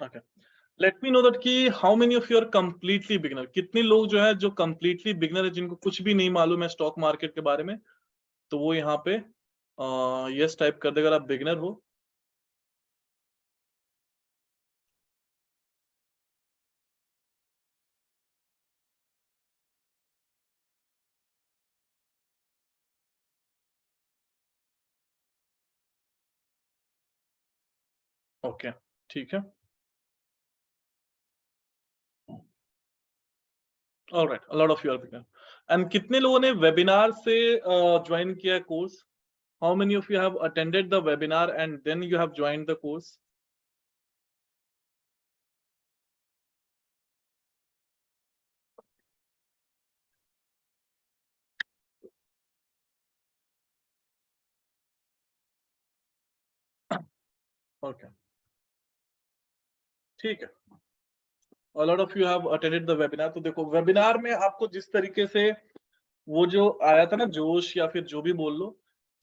Okay, let me know that कि how many of you are completely beginner. कितने लोग जो है जो कंप्लीटली बिगिनर है, जिनको कुछ भी नहीं मालूम है स्टॉक मार्केट के बारे में, तो वो यहाँ पे यस टाइप कर देगा अगर आप बिगिनर हो। ओके, ठीक है, alright, a lot of you are beginner. And कितने लोगों ने वेबिनार से ज्वाइन किया है course? How many of you have attended the webinar and then you have joined the course? Okay, ठीक है, a lot of you have attended the webinar. तो देखो, वेबिनार में आपको जिस तरीके से वो जो आया था ना जोश, या फिर जो भी बोल लो,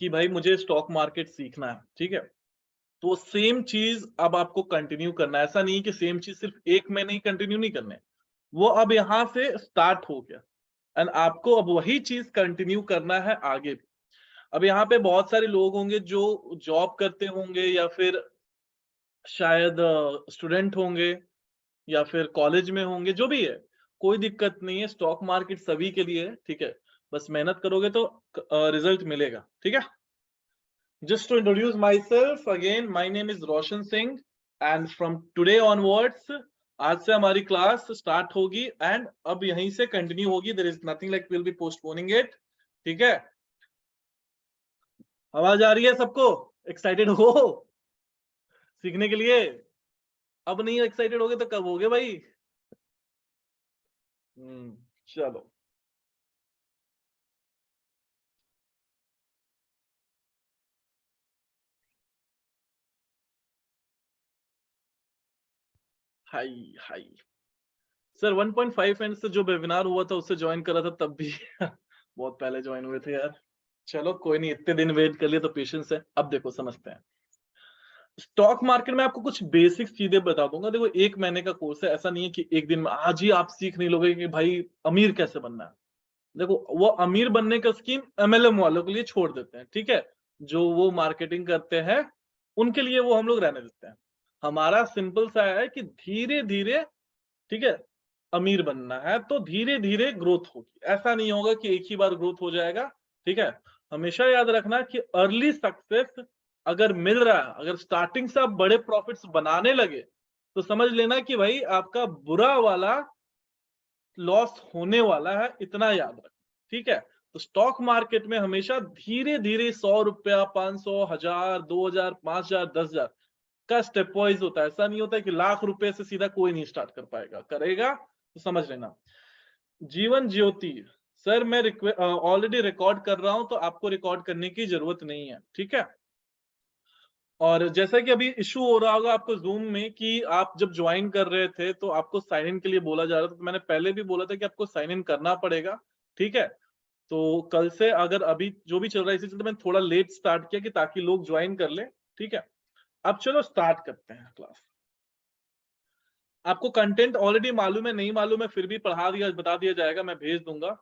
कि भाई मुझे स्टॉक मार्केट सीखना है, ठीक है, तो सेम चीज अब आपको कंटिन्यू करना है। ऐसा नहीं कि सेम चीज सिर्फ एक महीने ही कंटिन्यू नहीं करने, वो अब यहाँ से स्टार्ट हो गया एंड आपको अब वही चीज कंटिन्यू करना है आगे भी। अब यहाँ पे बहुत सारे लोग होंगे जो जॉब करते होंगे, या फिर शायद स्टूडेंट होंगे, या फिर कॉलेज में होंगे, जो भी है, कोई दिक्कत नहीं है, स्टॉक मार्केट सभी के लिए है, ठीक है। बस मेहनत करोगे तो रिजल्ट मिलेगा, ठीक है। Just to introduce myself again, my name is Roshan Singh and from today onwards, आज से हमारी क्लास स्टार्ट होगी एंड अब यहीं से कंटिन्यू होगी। There is nothing like will be postponing it, ठीक है। आवाज आ रही है सबको? एक्साइटेड हो सीखने के लिए? अब नहीं एक्साइटेड होगे तो कब होगे भाई? चलो, हाई हाई सर, 1.5 एंड से जो वेबिनार हुआ था उससे ज्वाइन करा था तब भी बहुत पहले ज्वाइन हुए थे यार। चलो कोई नहीं, इतने दिन वेट कर लिया तो पेशेंस है। अब देखो, समझते हैं स्टॉक मार्केट में। आपको कुछ बेसिक चीजें बता दूंगा। देखो, एक महीने का कोर्स है, ऐसा नहीं है कि एक दिन में आज ही आप सीख नहीं लोगे कि भाई अमीर कैसे बनना है। देखो, वो अमीर बनने का स्कीम एमएलएम वालों के लिए छोड़ देते हैं, ठीक है, जो वो मार्केटिंग करते हैं उनके लिए वो हम लोग रहने देते हैं। हमारा सिंपल सा है कि धीरे धीरे, ठीक है, अमीर बनना है तो धीरे धीरे ग्रोथ होगी। ऐसा नहीं होगा कि एक ही बार ग्रोथ हो जाएगा, ठीक है। हमेशा याद रखना कि अर्ली सक्सेस अगर मिल रहा है, अगर स्टार्टिंग से आप बड़े प्रॉफिट्स बनाने लगे, तो समझ लेना कि भाई आपका बुरा वाला लॉस होने वाला है, इतना याद रखना, ठीक है। तो स्टॉक मार्केट में हमेशा धीरे धीरे 100 रुपया, 500, 1000, 2000, 5000, 10,000 का स्टेप वाइज होता है। ऐसा नहीं होता है कि लाख रुपए से सीधा कोई नहीं स्टार्ट कर पाएगा, करेगा तो समझ लेना। जीवन ज्योति सर, मैं ऑलरेडी रिकॉर्ड कर रहा हूं, तो आपको रिकॉर्ड करने की जरूरत नहीं है, ठीक है। और जैसा कि अभी इशू हो रहा होगा आपको जूम में कि आप जब ज्वाइन कर रहे थे तो आपको साइन इन के लिए बोला जा रहा था, तो मैंने पहले भी बोला था कि आपको साइन इन करना पड़ेगा, ठीक है। तो कल से अगर अभी जो भी चल रहा है, इसी चलते मैंने थोड़ा लेट स्टार्ट किया कि ताकि लोग ज्वाइन कर ले, ठीक है। अब चलो स्टार्ट करते हैं क्लास। आपको कंटेंट ऑलरेडी मालूम है, नहीं मालूम है, फिर भी पढ़ा दिया, बता दिया जाएगा, मैं भेज दूंगा।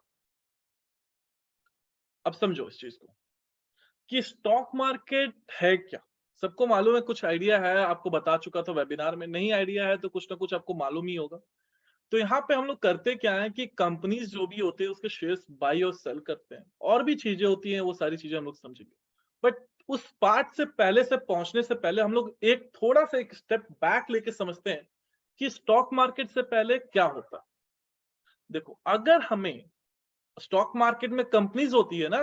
अब समझो इस चीज को कि स्टॉक मार्केट है क्या। सबको मालूम है, कुछ आइडिया है, आपको बता चुका था वेबिनार में। नहीं आइडिया है तो कुछ ना कुछ आपको मालूम ही होगा। तो यहाँ पे हम लोग करते क्या है कि कंपनीज जो भी होते हैं उसके शेयर्स बाई और सेल करते हैं, और भी चीजें होती हैं, वो सारी चीजें हम लोग समझेंगे। बट उस पार्ट से पहले से पहुंचने से पहले हम लोग एक थोड़ा सा एक स्टेप बैक लेके समझते हैं कि स्टॉक मार्केट से पहले क्या होता है। देखो, अगर हमें स्टॉक मार्केट में कंपनीज होती है ना,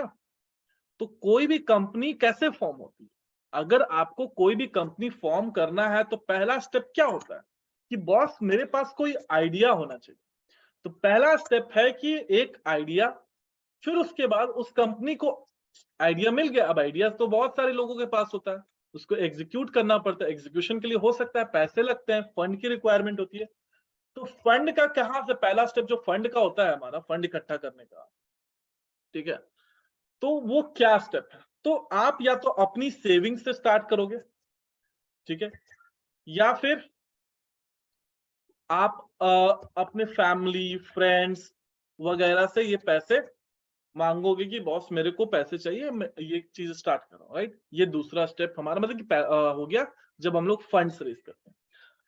तो कोई भी कंपनी कैसे फॉर्म होती है? अगर आपको कोई भी कंपनी फॉर्म करना है तो पहला स्टेप क्या होता है कि बॉस मेरे पास कोई आइडिया होना चाहिए। तो पहला स्टेप है कि एक आइडिया, फिर उसके बाद उस कंपनी को आइडिया मिल गया। अब आइडिया तो बहुत सारे लोगों के पास होता है, उसको एग्जीक्यूट करना पड़ता है। एग्जीक्यूशन के लिए हो सकता है पैसे लगते हैं, फंड की रिक्वायरमेंट होती है। तो फंड का कहां से, पहला स्टेप जो फंड का होता है हमारा, फंड इकट्ठा करने का, ठीक है। तो वो क्या स्टेप है? तो आप या तो अपनी सेविंग से स्टार्ट करोगे, ठीक है, या फिर आप अपने फैमिली फ्रेंड्स वगैरह से ये पैसे मांगोगे कि बॉस मेरे को पैसे चाहिए, मैं ये चीज स्टार्ट कर रहा हूँ, राइट। ये दूसरा स्टेप हमारा मतलब कि हो गया जब हम लोग फंड्स रेज करते हैं।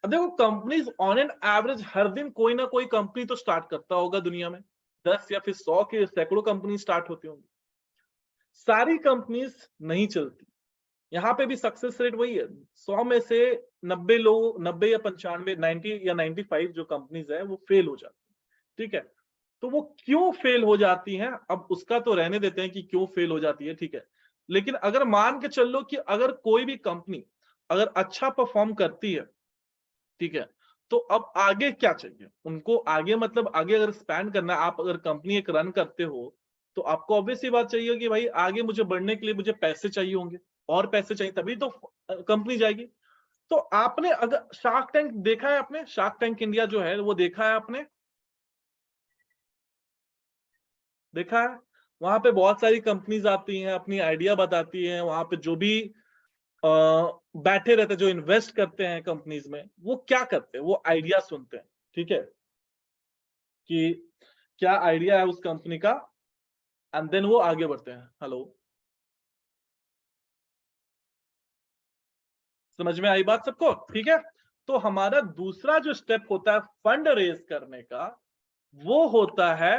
अब देखो कंपनीज ऑन एन एवरेज हर दिन कोई ना कोई कंपनी तो स्टार्ट करता होगा दुनिया में, 10 या फिर 100 के सैकड़ों कंपनी स्टार्ट होती होंगी। सारी कंपनीज नहीं चलती, यहाँ पे भी सक्सेस रेट वही है, 100 में से 90 लोग, 90 या 95, 90 या 95 जो कंपनीज है वो फेल हो जाती है, ठीक है। तो वो क्यों फेल हो जाती हैं, अब उसका तो रहने देते हैं कि क्यों फेल हो जाती है, ठीक है। लेकिन अगर मान के चल लो कि अगर कोई भी कंपनी अगर अच्छा परफॉर्म करती है, ठीक है, तो अब आगे क्या चाहिए उनको, आगे मतलब आगे अगर स्पैंड करना है, आप अगर कंपनी एक रन करते हो तो आपको ऑब्वियस सी बात चाहिए कि भाई आगे मुझे बढ़ने के लिए मुझे पैसे चाहिए होंगे, और पैसे चाहिए तभी तो कंपनी जाएगी। तो आपने अगर शार्क टैंक देखा है, आपने शार्क टैंक इंडिया जो है वो देखा है आपने, देखा है। वहां पे बहुत सारी कंपनीज आती हैं, अपनी आइडिया बताती हैं, वहां पे जो भी अ, बैठे रहते हैं, जो इन्वेस्ट करते हैं कंपनीज में, वो क्या करते हैं, वो आइडिया सुनते हैं, ठीक है, कि क्या आइडिया है उस कंपनी का, एंड देन वो आगे बढ़ते हैं। हेलो, समझ में आई बात सबको, ठीक है। तो हमारा दूसरा जो स्टेप होता है फंड रेज करने का, वो होता है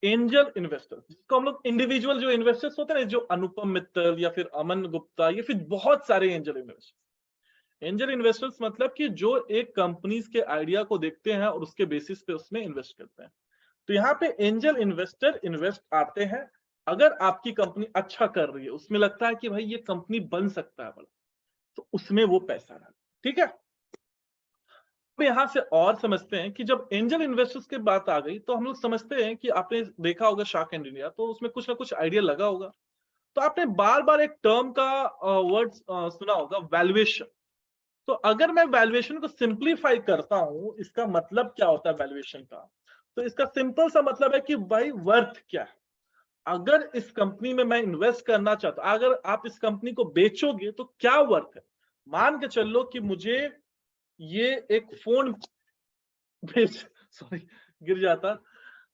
एंजल इन्वेस्टर, जिसको हम लोग इंडिविजुअल जो इन्वेस्टर्स होते हैं ना, जो अनुपम मित्तल या फिर अमन गुप्ता या फिर बहुत सारे एंजल इन्वेस्टर्स। एंजल इन्वेस्टर्स मतलब कि जो एक कंपनीज के आइडिया को देखते हैं और उसके बेसिस पे उसमें इन्वेस्ट करते हैं। तो यहाँ पे एंजल इन्वेस्टर इन्वेस्ट आते हैं, अगर आपकी कंपनी अच्छा कर रही है, उसमें लगता है कि भाई ये कंपनी बन सकता है बड़ा, तो उसमें वो पैसा डाले, ठीक है। अब यहां से और समझते हैं कि जब एंजल इन्वेस्टर्स की बात आ गई तो हम लोग समझते हैं कि आपने देखा होगा शार्क एंड इंडिया, तो उसमें कुछ ना कुछ आइडिया लगा होगा। तो आपने बार बार एक टर्म का वर्ड सुना होगा, वैल्यूएशन। तो अगर मैं वैल्यूएशन को सिंप्लीफाई करता हूं, इसका मतलब क्या होता है वैल्यूएशन का, तो इसका सिंपल सा मतलब है कि भाई वर्थ क्या है। अगर इस कंपनी में मैं इन्वेस्ट करना चाहता हूं, अगर आप इस कंपनी को बेचोगे तो क्या वर्थ है। मान के चल लो कि मुझे ये एक फोन बेच सॉरी, गिर जाता।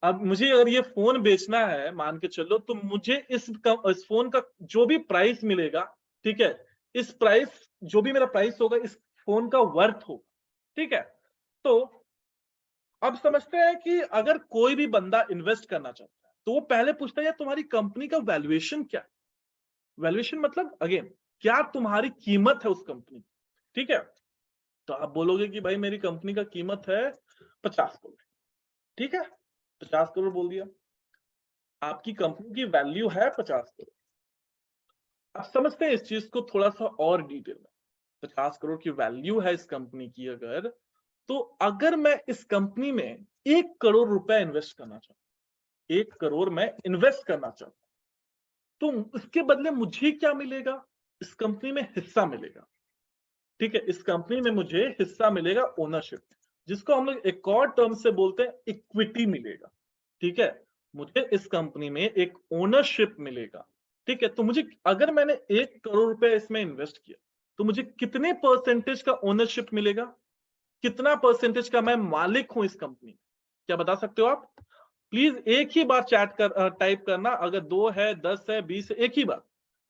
अब मुझे अगर ये फोन बेचना है मान के चलो, तो मुझे इस फोन का जो भी प्राइस मिलेगा, ठीक है, इस प्राइस जो भी मेरा प्राइस होगा इस फोन का वर्थ होगा, ठीक है। तो अब समझते हैं कि अगर कोई भी बंदा इन्वेस्ट करना चाहता है तो वो पहले पूछता है यार तुम्हारी कंपनी का वैल्यूएशन क्या है। वैल्यूएशन मतलब अगेन क्या तुम्हारी कीमत है उस कंपनी की, ठीक है। तो आप बोलोगे कि भाई मेरी कंपनी का कीमत है 50 करोड़, ठीक है, 50 करोड़ बोल दिया, आपकी कंपनी की वैल्यू है 50 करोड़। अब समझते हैं इस चीज को थोड़ा सा और डिटेल में। 50 करोड़ की वैल्यू है इस कंपनी की, अगर तो अगर मैं इस कंपनी में 1 करोड़ रुपए इन्वेस्ट करना चाहूँ, 1 करोड़ मैं इन्वेस्ट करना चाहूँ, तो उसके बदले मुझे क्या मिलेगा, इस कंपनी में हिस्सा मिलेगा, ठीक है। इस कंपनी में मुझे हिस्सा मिलेगा, ओनरशिप, जिसको हम लोग एक और टर्म से बोलते हैं इक्विटी मिलेगा, ठीक है। मुझे इस कंपनी में एक ओनरशिप मिलेगा, ठीक है। तो मुझे अगर मैंने 1 करोड़ रुपए इसमें इन्वेस्ट किया तो मुझे कितने परसेंटेज का ओनरशिप मिलेगा, कितना परसेंटेज का मैं मालिक हूं इस कंपनी में, क्या बता सकते हो आप। प्लीज एक ही बार चैट कर टाइप करना, अगर 2 है 10 है 20 है, एक ही बार,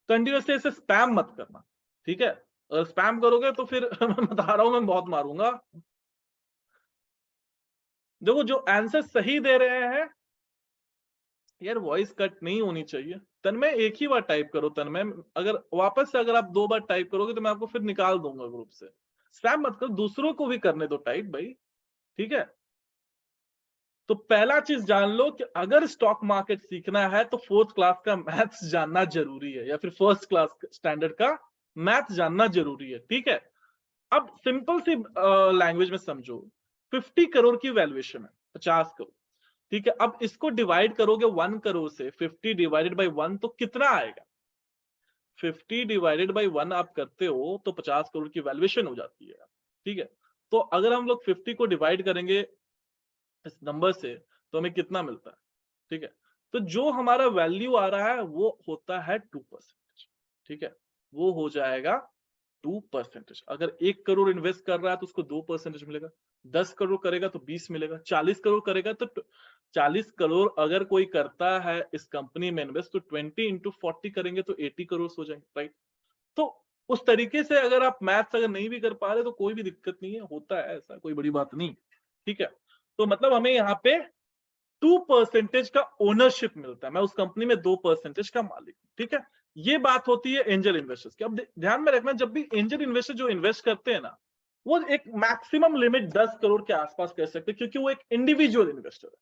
कंटिन्यूसली ऐसे स्पैम मत करना, ठीक है। अगर स्पैम करोगे तो फिर मैं बता रहा हूं मैं बहुत मारूंगा। देखो जो आंसर सही दे रहे हैं यार, वॉइस कट नहीं होनी चाहिए। तन्मय एक ही बार टाइप करो, तन्मय अगर वापस से अगर आप 2 बार टाइप करोगे तो मैं आपको फिर निकाल दूंगा ग्रुप से। स्पैम मत करो, दूसरों को भी करने दो टाइप भाई, ठीक है। तो पहला चीज जान लो कि अगर स्टॉक मार्केट सीखना है तो 4th क्लास का मैथ्स जानना जरूरी है, या फिर 1st क्लास स्टैंडर्ड का मैथ्स जानना जरूरी है, ठीक है। अब सिंपल सी लैंग्वेज में समझो, 50 करोड़ की वैल्यूएशन है, 50 करोड़, ठीक है। अब इसको डिवाइड करोगे 1 करोड़ से, 50 डिवाइडेड बाई 1 तो कितना आएगा, 50 डिवाइडेड बाई 1 आप करते हो तो 50 करोड़ की वैल्यूएशन हो जाती है, ठीक है। तो अगर हम लोग 50 को डिवाइड करेंगे इस नंबर से तो हमें कितना मिलता है, ठीक है। तो जो हमारा वैल्यू आ रहा है वो होता है 2%, ठीक है, वो हो जाएगा 2%। अगर 1 करोड़ इन्वेस्ट कर रहा है तो उसको 2% मिलेगा, 10 करोड़ करेगा तो 20 मिलेगा, 40 करोड़ करेगा तो 40 करोड़ अगर कोई करता है इस कंपनी में इन्वेस्ट तो 20 into 40 करेंगे तो 80 करोड़ हो जाएंगे, राइट। तो उस तरीके से अगर आप मैथ्स अगर नहीं भी कर पा रहे तो कोई भी दिक्कत नहीं है, होता है ऐसा, कोई बड़ी बात नहीं, ठीक है। तो मतलब हमें यहाँ पे 2% का ओनरशिप मिलता है, मैं उस कंपनी में 2% का मालिक हूं, ठीक है। ये बात होती है एंजल इन्वेस्टर्स की। अब ध्यान में रखना, जब भी एंजल इन्वेस्टर जो इन्वेस्ट करते हैं ना, वो एक मैक्सिमम लिमिट 10 करोड़ के आसपास कर सकते हैं, क्योंकि वो एक इंडिविजुअल इन्वेस्टर है।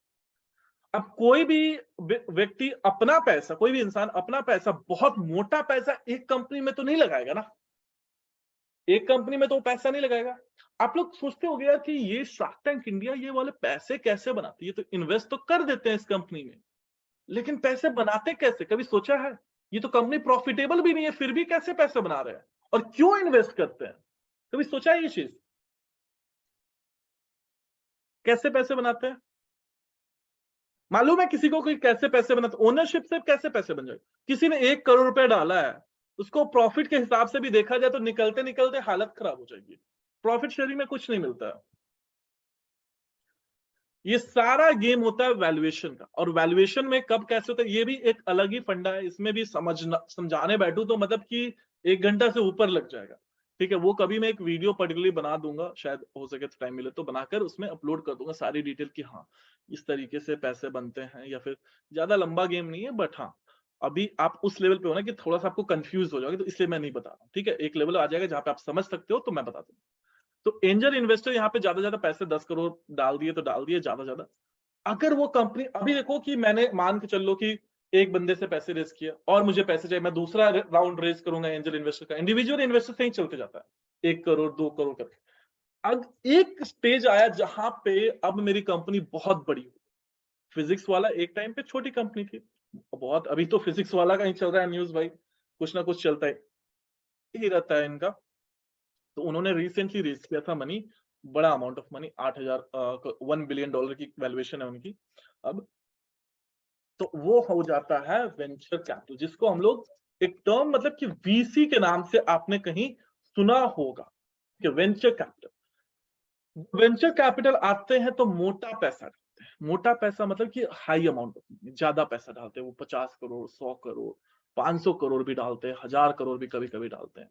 अब कोई भी व्यक्ति अपना पैसा, कोई भी इंसान अपना पैसा, बहुत मोटा पैसा एक कंपनी में तो नहीं लगाएगा ना, एक कंपनी में तो वो पैसा नहीं लगाएगा। आप लोग सोचते होंगे यार कि ये शार्क टैंक इंडिया ये वाले पैसे कैसे बनाती है, तो इन्वेस्ट तो कर देते हैं इस कंपनी में, लेकिन पैसे बनाते कैसे, कभी सोचा है? ये तो कंपनी प्रॉफिटेबल भी नहीं है, फिर भी कैसे पैसे बना रहे हैं और क्यों इन्वेस्ट करते हैं, कभी सोचा है ये चीज? कैसे पैसे बनाते हैं? मालूम है किसी को कोई कैसे पैसे बनाते? ओनरशिप से कैसे पैसे बन जाए? किसी ने 1 करोड़ रुपए डाला है, उसको प्रॉफिट के हिसाब से भी देखा जाए तो निकलते निकलते हालत खराब हो जाएगी। प्रॉफिट शेयरिंग में कुछ नहीं मिलता है। ये सारा गेम होता है वैल्यूएशन का, और वैल्यूएशन में कब कैसे होता है ये भी एक अलग ही फंडा है। इसमें भी समझाने बैठूं तो मतलब कि 1 घंटा से ऊपर लग जाएगा, ठीक है। वो कभी मैं एक वीडियो पर्टिकुलरली बना दूंगा, शायद हो सके तो टाइम मिले तो बनाकर उसमें अपलोड कर दूंगा सारी डिटेल की, हाँ इस तरीके से पैसे बनते हैं, या फिर ज्यादा लंबा गेम नहीं है, बट हाँ अभी आप उस लेवल पे हो ना कि थोड़ा सा आपको कंफ्यूज हो जाओगे, तो इसलिए मैं नहीं बता रहा हूँ, ठीक है। एक लेवल आ जाएगा जहां पे आप समझ सकते हो तो मैं बता दूंगा। तो एंजल इन्वेस्टर यहाँ पे ज्यादा पैसे 10 करोड़ डाल दिए तो डाल दिए, ज्यादा। अगर वो कंपनी, अभी देखो कि मैंने मान के चल लो कि एक बंदे से पैसे रेज किया और मुझे पैसे चाहिए, मैं दूसरा राउंड रेज करूंगा एंजल इन्वेस्टर का, इंडिविजुअल इन्वेस्टर से ही चलते जाता है 1 करोड़ 2 करोड़ करके। अब एक स्टेज आया जहां पे अब मेरी कंपनी बहुत बड़ी हो। फिजिक्स वाला एक टाइम पे छोटी कंपनी थी बहुत, अभी तो फिजिक्स वाला का ही चल रहा है न्यूज भाई, कुछ ना कुछ चलता है ही रहता है इनका। तो उन्होंने रिसेंटली रेज किया था मनी, बड़ा amount of money, 1 billion dollar की वैल्यूएशन है उनकी अब। तो वो हो जाता है वेंचर कैपिटल, जिसको हम लोग एक टर्म मतलब कि वीसी के नाम से आपने कहीं सुना होगा कि वेंचर कैपिटल। वेंचर कैपिटल आते हैं तो मोटा पैसा डालते हैं, मोटा पैसा मतलब कि हाई अमाउंट ऑफ मनी, ज्यादा पैसा डालते हैं, वो 50 करोड़ 100 करोड़ 500 करोड़ भी डालते हैं, 1000 करोड़ भी कभी कभी डालते हैं,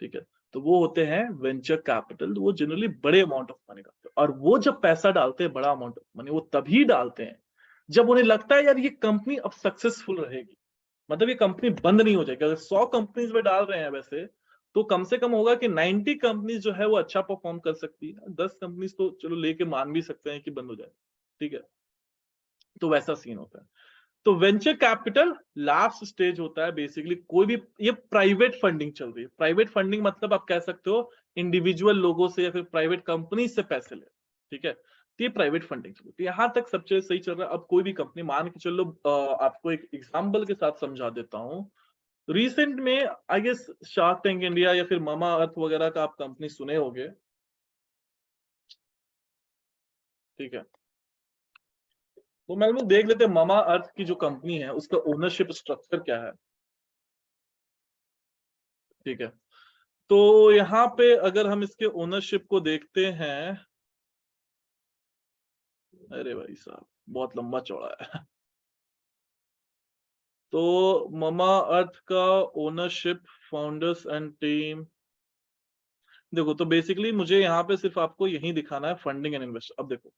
ठीक है। तो वो होते हैं वेंचर कैपिटल, वो जनरली बड़े अमाउंट ऑफ मनी डालते हैं, और वो जब पैसा डालते हैं बड़ा अमाउंट ऑफ मनी, वो तभी डालते हैं जब उन्हें लगता है यार ये कंपनी अब सक्सेसफुल रहेगी, मतलब ये कंपनी बंद नहीं हो जाएगी। अगर 100 कंपनीज में डाल रहे हैं वैसे, तो कम से कम होगा कि 90 कंपनीज जो है वो अच्छा परफॉर्म कर सकती है, 10 कंपनीज तो चलो लेके मान भी सकते हैं कि बंद हो जाए, ठीक है। तो वैसा सीन होता है। तो वेंचर कैपिटल लास्ट स्टेज होता है बेसिकली, कोई भी, ये प्राइवेट फंडिंग चल रही है। प्राइवेट फंडिंग मतलब आप कह सकते हो इंडिविजुअल लोगों से या फिर प्राइवेट कंपनी से पैसे ले, ठीक है। तो ये प्राइवेट फंडिंग चल रही है, यहां तक सब चीज सही चल रहा है। अब कोई भी कंपनी मान के चलो, आपको एक एग्जाम्पल के साथ समझा देता हूँ। रिसेंट में I guess shark tank India या फिर मामा अर्थ वगैरह का आप कंपनी सुने होंगे, ठीक है। तो मैं लोग देख लेते हैं मामा अर्थ की जो कंपनी है उसका ओनरशिप स्ट्रक्चर क्या है, ठीक है। तो यहाँ पे अगर हम इसके ओनरशिप को देखते हैं, अरे भाई साहब बहुत लंबा चौड़ा है। तो ममा अर्थ का ओनरशिप, फाउंडर्स एंड टीम, देखो तो बेसिकली मुझे यहाँ पे सिर्फ आपको यही दिखाना है फंडिंग एंड इन्वेस्ट। अब देखो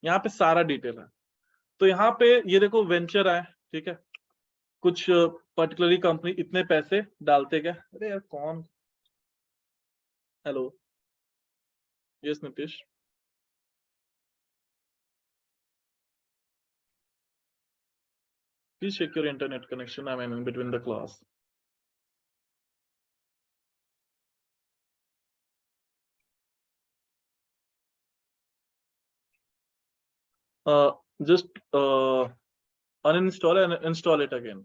यहाँ पे सारा डिटेल है, तो यहाँ पे ये देखो वेंचर है, ठीक है। कुछ पर्टिकुलरली कंपनी इतने पैसे डालते क्या, अरे यार कौन, hello, yes Nitish, please check your internet connection, I am in between the class. Just uninstall and install it again.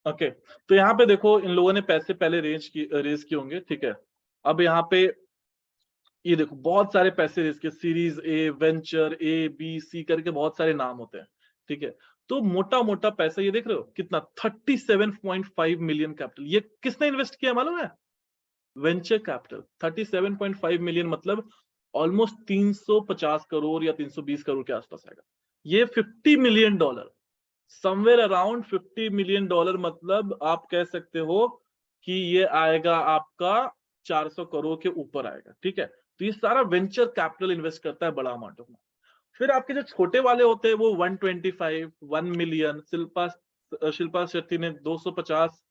Okay तो यहाँ पे देखो इन लोगों ने पैसे पहले रेज किए होंगे, ठीक है। अब यहाँ पे ये देखो बहुत सारे पैसे रेज किए, series A, venture A B C करके बहुत सारे नाम होते हैं, ठीक है। तो मोटा मोटा पैसा ये देख रहे हो कितना 37.5 मिलियन कैपिटल, ये किसने इन्वेस्ट किया मालूम है? Venture capital. 37.5 मिलियन मतलब ऑलमोस्ट 350 करोड़ या 320 करोड़ के आसपास आएगा। ये $50 मिलियन, समवेयर अराउंड $50 मिलियन, मतलब आप कह सकते हो कि ये आएगा आपका 400 करोड़ के ऊपर आएगा। ठीक है, तो ये सारा वेंचर कैपिटल इन्वेस्ट करता है बड़ा अमाउंट में। फिर आपके जो छोटे वाले होते हैं वो 125, 1 मिलियन। शिल्पा शेट्टी ने $250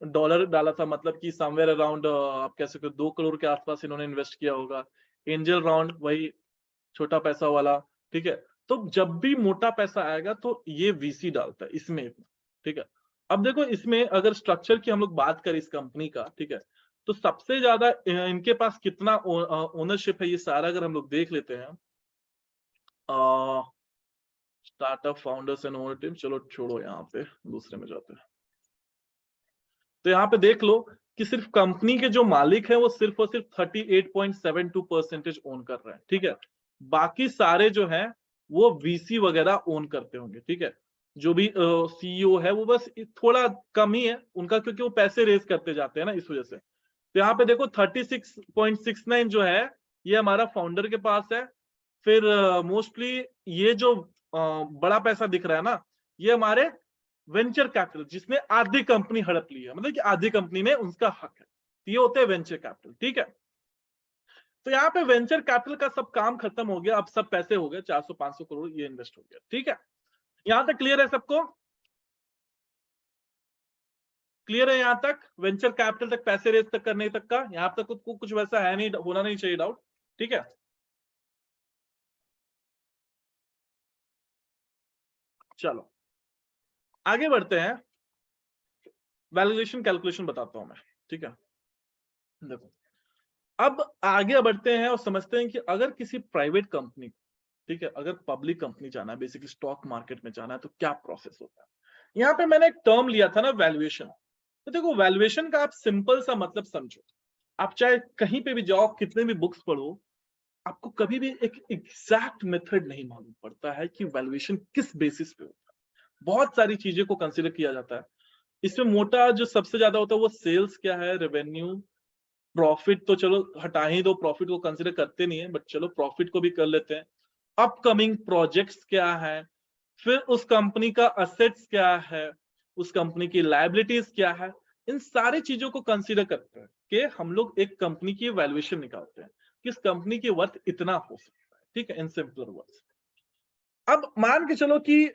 डाला था, मतलब कि समवेयर अराउंड आप कह सकते हो 2 करोड़ के आसपास इन्होंने इन्वेस्ट किया होगा। एंजल राउंड वही छोटा पैसा वाला। ठीक है, तो जब भी मोटा पैसा आएगा तो ये वीसी डालता है इसमें। ठीक है, अब देखो इसमें अगर स्ट्रक्चर की हम लोग बात करें इस कंपनी का, ठीक है, तो सबसे ज्यादा इनके पास कितना ओनरशिप है ये सारा अगर हम लोग देख लेते हैं। Startup founders and owner team, चलो छोड़ो, यहाँ पे दूसरे में जाते हैं। तो यहाँ पे देख लो कि सिर्फ कंपनी के जो मालिक हैं वो सिर्फ और सिर्फ 38.72% ओन कर रहे हैं। ठीक है, बाकी सारे जो हैं वो वीसी वगैरह ओन करते होंगे। ठीक है, जो भी सीईओ है वो बस थोड़ा कम ही है उनका, क्योंकि वो पैसे रेज करते जाते हैं ना, इस वजह से। तो यहाँ पे देखो 36.69 जो है ये हमारा फाउंडर के पास है। फिर मोस्टली ये जो बड़ा पैसा दिख रहा है ना, ये हमारे वेंचर कैपिटल जिसने आधी कंपनी हड़प ली है, मतलब कि आधी कंपनी में उनका हक है, ये होते हैं वेंचर कैपिटल। ठीक है, तो यहाँ पे वेंचर कैपिटल का सब काम खत्म हो गया, अब सब पैसे हो गए 400-500 करोड़ ये इन्वेस्ट हो गया। ठीक है, यहां तक क्लियर है सबको? क्लियर है यहां तक? वेंचर कैपिटल तक, पैसे रेज तक करने तक का यहां तक कुछ वैसा है नहीं, होना नहीं चाहिए डाउट। ठीक है, चलो आगे बढ़ते हैं। वैल्यूएशन कैलकुलेशन बताता हूं मैं। ठीक है, देखो अब आगे बढ़ते हैं और समझते हैं कि अगर किसी प्राइवेट कंपनी, ठीक है, अगर पब्लिक कंपनी जाना है, बेसिकली स्टॉक मार्केट में जाना है, तो क्या प्रोसेस होता है। यहाँ पे मैंने एक टर्म लिया था ना, वैल्यूएशन। तो देखो वैल्यूएशन का आप सिंपल सा मतलब समझो, आप चाहे कहीं पे भी जाओ, कितने भी बुक्स पढ़ो, आपको कभी भी एक एग्जैक्ट मेथड नहीं मालूम पड़ता है कि वैल्यूएशन किस बेसिस पे होता है। बहुत सारी चीजें को कंसिडर किया जाता है। इसमें मोटा जो सबसे ज्यादा होता है वो सेल्स क्या है, रेवेन्यू, प्रॉफिट तो चलो हटा ही दो, प्रॉफिट को कंसिडर करते नहीं है, बट चलो प्रॉफिट को भी कर लेते हैं। अपकमिंग प्रोजेक्ट्स क्या है, फिर उस कंपनी का असेट्स क्या है, उस कंपनी की लायबिलिटीज क्या है, इन सारी चीजों को कंसीडर करते हैं कि हम लोग एक कंपनी की वैल्यूएशन निकालते हैं, किस कंपनी की वर्थ इतना हो सकता है। ठीक है, इन सिंपलर वर्ड्स। अब मान के चलो कि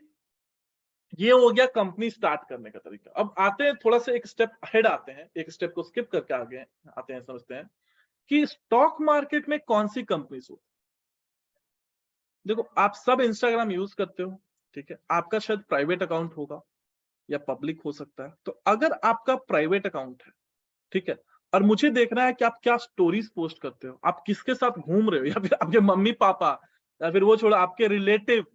ये हो गया कंपनी स्टार्ट करने का तरीका। अब आते हैं थोड़ा सा एक स्टेप अहेड आते हैं, एक स्टेप को स्किप करके आगे आते हैं, समझते हैं कि स्टॉक मार्केट में कौन सी कंपनीज होती। देखो आप सब इंस्टाग्राम यूज करते हो, ठीक है, आपका शायद प्राइवेट अकाउंट होगा या पब्लिक हो सकता है। तो अगर आपका प्राइवेट अकाउंट है, ठीक है, और मुझे देखना है कि आप क्या स्टोरीज पोस्ट करते हो, आप किसके साथ घूम रहे हो, या फिर आपके मम्मी पापा, या फिर वो छोड़ो आपके रिलेटिव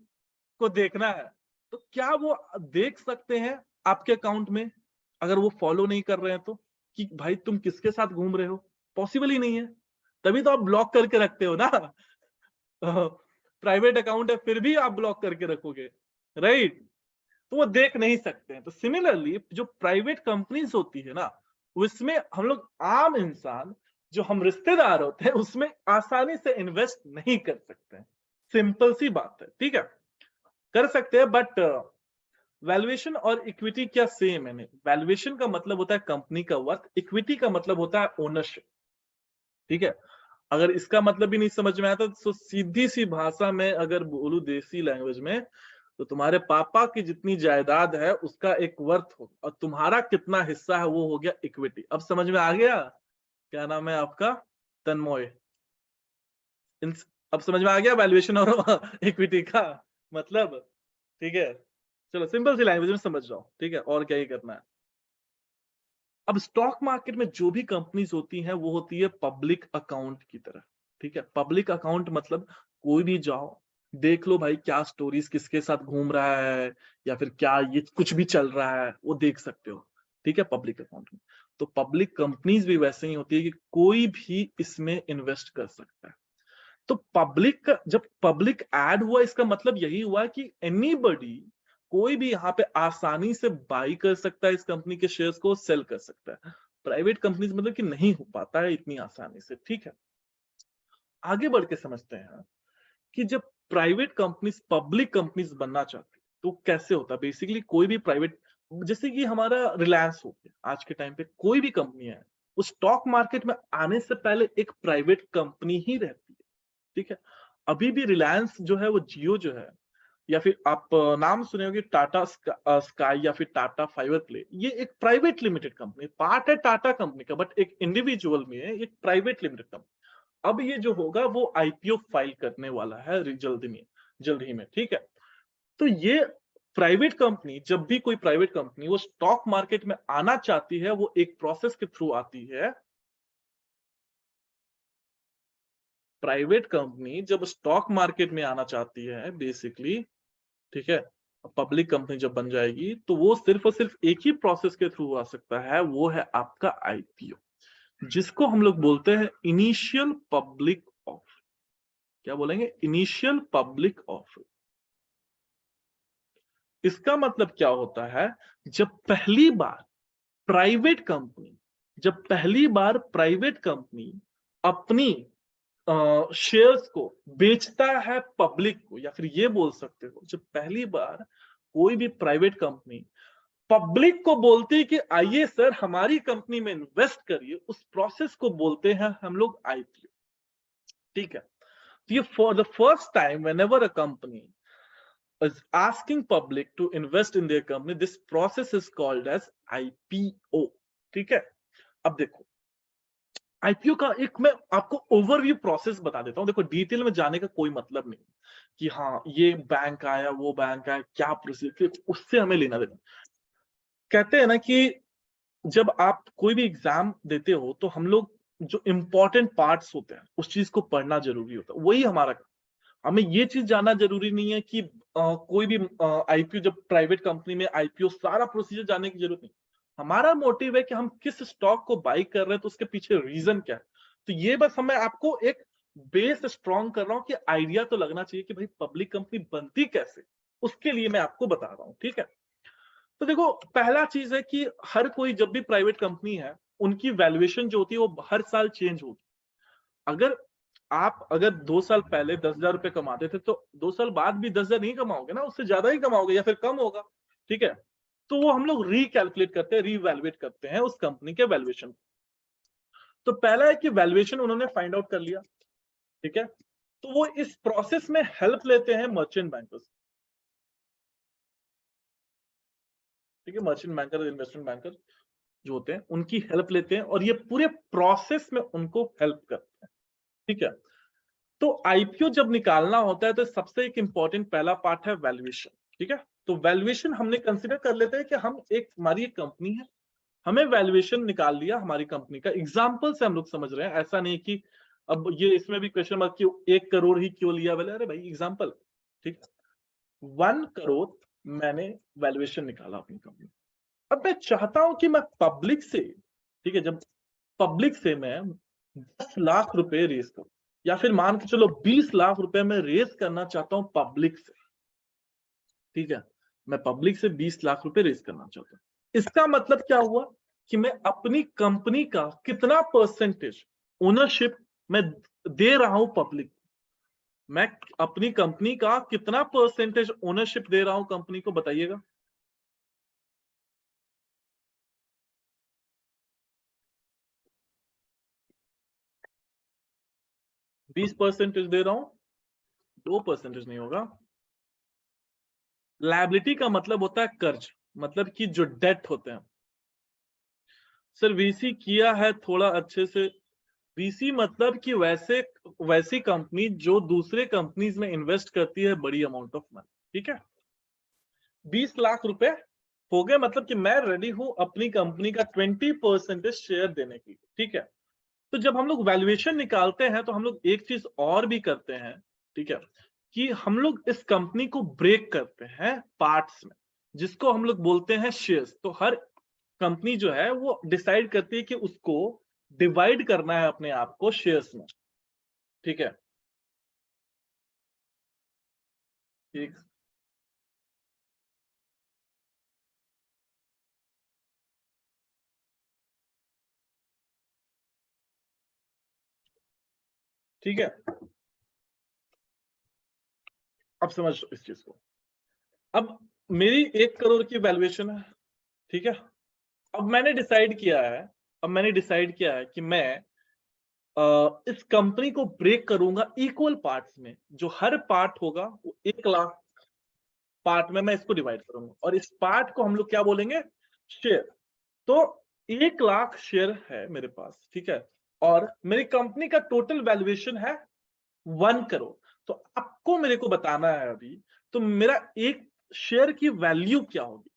को देखना है, तो क्या वो देख सकते हैं आपके अकाउंट में, अगर वो फॉलो नहीं कर रहे हैं तो, कि भाई तुम किसके साथ घूम रहे हो? पॉसिबल ही नहीं है, तभी तो आप ब्लॉक करके रखते हो ना। प्राइवेट अकाउंट है फिर भी आप ब्लॉक करके रखोगे, राइट? तो वो देख नहीं सकते हैं। तो सिमिलरली जो प्राइवेट कंपनीज होती है ना, उसमें हम लोग आम इंसान जो हम रिश्तेदार होते हैं उसमें आसानी से इन्वेस्ट नहीं कर सकते हैं। सिंपल सी बात है। ठीक है, कर सकते हैं बट वैल्यूएशन और इक्विटी क्या सेम है? नहीं, वैल्यूएशन का मतलब होता है कंपनी का वर्थ, इक्विटी का मतलब होता है ओनरशिप। ठीक है, अगर इसका मतलब भी नहीं समझ में आता तो सीधी सी भाषा में अगर बोलूं देसी लैंग्वेज में, तो तुम्हारे पापा की जितनी जायदाद है उसका एक वर्थ हो, और तुम्हारा कितना हिस्सा है वो हो गया इक्विटी। अब समझ में आ गया? क्या नाम है आपका? तन्मय। अब समझ में आ गया वैल्यूएशन और इक्विटी का मतलब? ठीक है, चलो सिंपल सी लैंग्वेज में समझ जाओ। ठीक है, और क्या ही करना है। अब स्टॉक मार्केट में जो भी कंपनीज होती हैं वो होती है पब्लिक अकाउंट की तरह। ठीक है, पब्लिक अकाउंट मतलब कोई भी जाओ देख लो भाई क्या स्टोरीज किसके साथ घूम रहा है, या फिर क्या ये कुछ भी चल रहा है वो देख सकते हो। ठीक है, पब्लिक अकाउंट में। तो पब्लिक कंपनीज भी वैसे ही होती है कि कोई भी इसमें इन्वेस्ट कर सकता है। तो पब्लिक, जब पब्लिक ऐड हुआ इसका मतलब यही हुआ कि एनीबडी कोई भी यहाँ पे आसानी से बाई कर सकता है इस कंपनी के शेयर्स को, सेल कर सकता है। प्राइवेट कंपनीज मतलब कि नहीं हो पाता है इतनी आसानी से, ठीक है। आगे बढ़ के समझते हैं कि जब प्राइवेट कंपनीज पब्लिक कंपनीज बनना चाहती है तो कैसे होता है। बेसिकली कोई भी प्राइवेट, जैसे कि हमारा रिलायंस हो गया, आज के टाइम पे कोई भी कंपनी है, उस स्टॉक मार्केट में आने से पहले एक प्राइवेट कंपनी ही रहती है, ठीक है। अभी भी रिलायंस जो है वो जियो जो है, या फिर आप नाम सुने होंगे टाटा स्काई या फिर टाटा फाइबर प्ले, ये एक प्राइवेट लिमिटेड कंपनी, पार्ट है टाटा कंपनी का, बट एक इंडिविजुअल में है, एक प्राइवेट लिमिटेड कंपनी। अब ये जो होगा वो आईपीओ फाइल करने वाला है जल्द ही में, ठीक है। तो ये प्राइवेट कंपनी, जब भी कोई प्राइवेट कंपनी वो स्टॉक मार्केट में आना चाहती है, वो एक प्रोसेस के थ्रू आती है। प्राइवेट कंपनी जब स्टॉक मार्केट में आना चाहती है बेसिकली, ठीक है, पब्लिक कंपनी जब बन जाएगी तो वो सिर्फ और सिर्फ एक ही प्रोसेस के थ्रू आ सकता है, वो है आपका आईपीओ, जिसको हम लोग बोलते हैं इनिशियल पब्लिक ऑफर। क्या बोलेंगे? Initial public offer. इसका मतलब क्या होता है? जब पहली बार प्राइवेट कंपनी जब पहली बार प्राइवेट कंपनी अपनी शेयर्स को बेचता है पब्लिक को, या फिर ये बोल सकते हो जब पहली बार कोई भी प्राइवेट कंपनी पब्लिक को बोलती है कि आइए सर हमारी कंपनी में इन्वेस्ट करिए, उस प्रोसेस को बोलते हैं हम लोग आईपीओ, ठीक है। तो ये for the first time whenever a company is asking public to invest in their company, this process is called as IPO, ठीक है। अब देखो आईपीओ का एक मैं आपको ओवरव्यू प्रोसेस बता देता हूं। देखो डिटेल में जाने का कोई मतलब नहीं कि हाँ ये बैंक आया वो बैंक आया, क्या प्रोसीजर, उससे हमें लेना देना। कहते हैं ना कि जब आप कोई भी एग्जाम देते हो तो हम लोग जो इंपॉर्टेंट पार्ट्स होते हैं उस चीज को पढ़ना जरूरी होता है, वही हमारा काम। हमें ये चीज जानना जरूरी नहीं है कि कोई भी आईपीओ, जब प्राइवेट कंपनी में आईपीओ सारा प्रोसीजर जानने की जरूरत नहीं। हमारा मोटिव है कि हम किस स्टॉक को बाई कर रहे हैं, तो उसके पीछे रीजन क्या है। तो ये बस मैं आपको एक बेस स्ट्रॉन्ग कर रहा हूं कि आइडिया तो लगना चाहिए कि भाई पब्लिक कंपनी बनती कैसे, उसके लिए मैं आपको बता रहा हूं, ठीक है। तो देखो पहला चीज है कि हर कोई जब भी प्राइवेट कंपनी है, उनकी वैल्यूएशन जो होती है वो हर साल चेंज होगी। अगर आप 2 साल पहले 10,000 रुपए कमाते थे तो 2 साल बाद भी 10,000 नहीं कमाओगे ना, उससे ज्यादा ही कमाओगे या फिर कम होगा, ठीक है। तो वो हम लोग रिकैलकुलेट करते हैं, रीवैल्यूएट करते हैं उस कंपनी के वैल्यूएशन। तो पहला है कि वैल्यूएशन उन्होंने फाइंड आउट कर लिया, ठीक है। तो वो इस प्रोसेस में हेल्प लेते हैं मर्चेंट बैंकर्स, ठीक है। मर्चेंट बैंकर, इन्वेस्टमेंट बैंकर जो होते हैं उनकी हेल्प लेते हैं और ये पूरे प्रोसेस में उनको हेल्प करते हैं, ठीक है। तो आईपीओ जब निकालना होता है तो सबसे एक इंपॉर्टेंट पहला पार्ट है वैल्यूएशन, ठीक है। तो वैल्यूएशन हमने कंसीडर कर लेते हैं कि हम हमारी एक कंपनी है, हमें वैल्यूएशन निकाल लिया हमारी कंपनी का, एग्जांपल से हम लोग समझ रहे हैं, ऐसा नहीं कि अब ये इसमें भी क्वेश्चन मार्क कि 1 करोड़ ही क्यों लिया, बोले अरे भाई एग्जांपल, ठीक है। 1 करोड़ मैंने वैल्यूएशन निकाला अपनी कंपनी। अब मैं चाहता हूं कि मैं पब्लिक से, ठीक है, जब पब्लिक से मैं 10 लाख रुपए रेज करूं, या फिर मान के चलो 20 लाख रुपए मैं रेज करना चाहता हूं पब्लिक से, ठीक है। मैं पब्लिक से 20 लाख रुपए रेज करना चाहता हूं। इसका मतलब क्या हुआ कि मैं अपनी कंपनी का कितना परसेंटेज ओनरशिप मैं दे रहा हूं पब्लिक। मैं अपनी कंपनी का कितना परसेंटेज ओनरशिप दे रहा हूं कंपनी को, बताइएगा। 20% दे रहा हूं, 2% नहीं होगा। लायबिलिटी का मतलब होता है कर्ज, मतलब कि जो डेट होते हैं। सर वीसी किया है थोड़ा अच्छे से। वीसी मतलब कि वैसी कंपनी जो दूसरे कंपनीज में इन्वेस्ट करती है बड़ी अमाउंट ऑफ मनी, ठीक है। 20 लाख रुपए हो गए, मतलब कि मैं रेडी हूं अपनी कंपनी का 20% शेयर देने की, ठीक है। तो जब हम लोग वैल्यूएशन निकालते हैं तो हम लोग एक चीज और भी करते हैं, ठीक है, कि हम लोग इस कंपनी को ब्रेक करते हैं पार्ट्स में, जिसको हम लोग बोलते हैं शेयर्स। तो हर कंपनी जो है वो डिसाइड करती है कि उसको डिवाइड करना है अपने आप को शेयर्स में, ठीक है। ठीक ठीक है, अब समझ इस चीज को। अब मेरी 1 करोड़ की वैल्यूएशन है, ठीक है। अब मैंने डिसाइड किया है कि मैं इस कंपनी को ब्रेक करूंगा इक्वल पार्ट्स में, जो हर पार्ट होगा वो 1 लाख पार्ट में मैं इसको डिवाइड करूंगा, और इस पार्ट को हम लोग क्या बोलेंगे, शेयर। तो 1 लाख शेयर है मेरे पास, ठीक है, और मेरी कंपनी का टोटल वैल्यूएशन है 1 करोड़। तो आपको मेरे को बताना है अभी, तो मेरा एक शेयर की वैल्यू क्या होगी,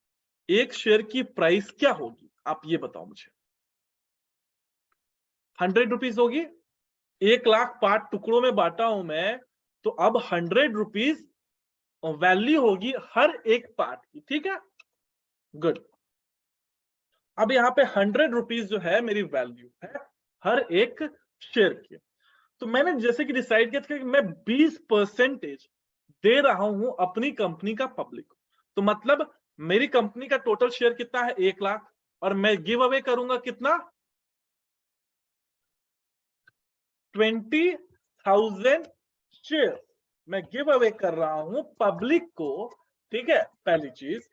एक शेयर की प्राइस क्या होगी, आप ये बताओ मुझे। 100 रुपीज होगी, 1 लाख पार्ट टुकड़ों में बांटा हूं मैं, तो अब 100 रुपीज वैल्यू होगी हर एक पार्ट की, ठीक है, गुड। अब यहाँ पे 100 रुपीज जो है मेरी वैल्यू है हर एक शेयर की। तो मैंने जैसे कि डिसाइड किया था कि मैं 20% दे रहा हूं अपनी कंपनी का पब्लिक को। तो मतलब मेरी कंपनी का टोटल शेयर कितना है, 1 लाख, और मैं गिव अवे करूंगा कितना, 20,000 शेयर मैं गिव अवे कर रहा हूं पब्लिक को, ठीक है, पहली चीज।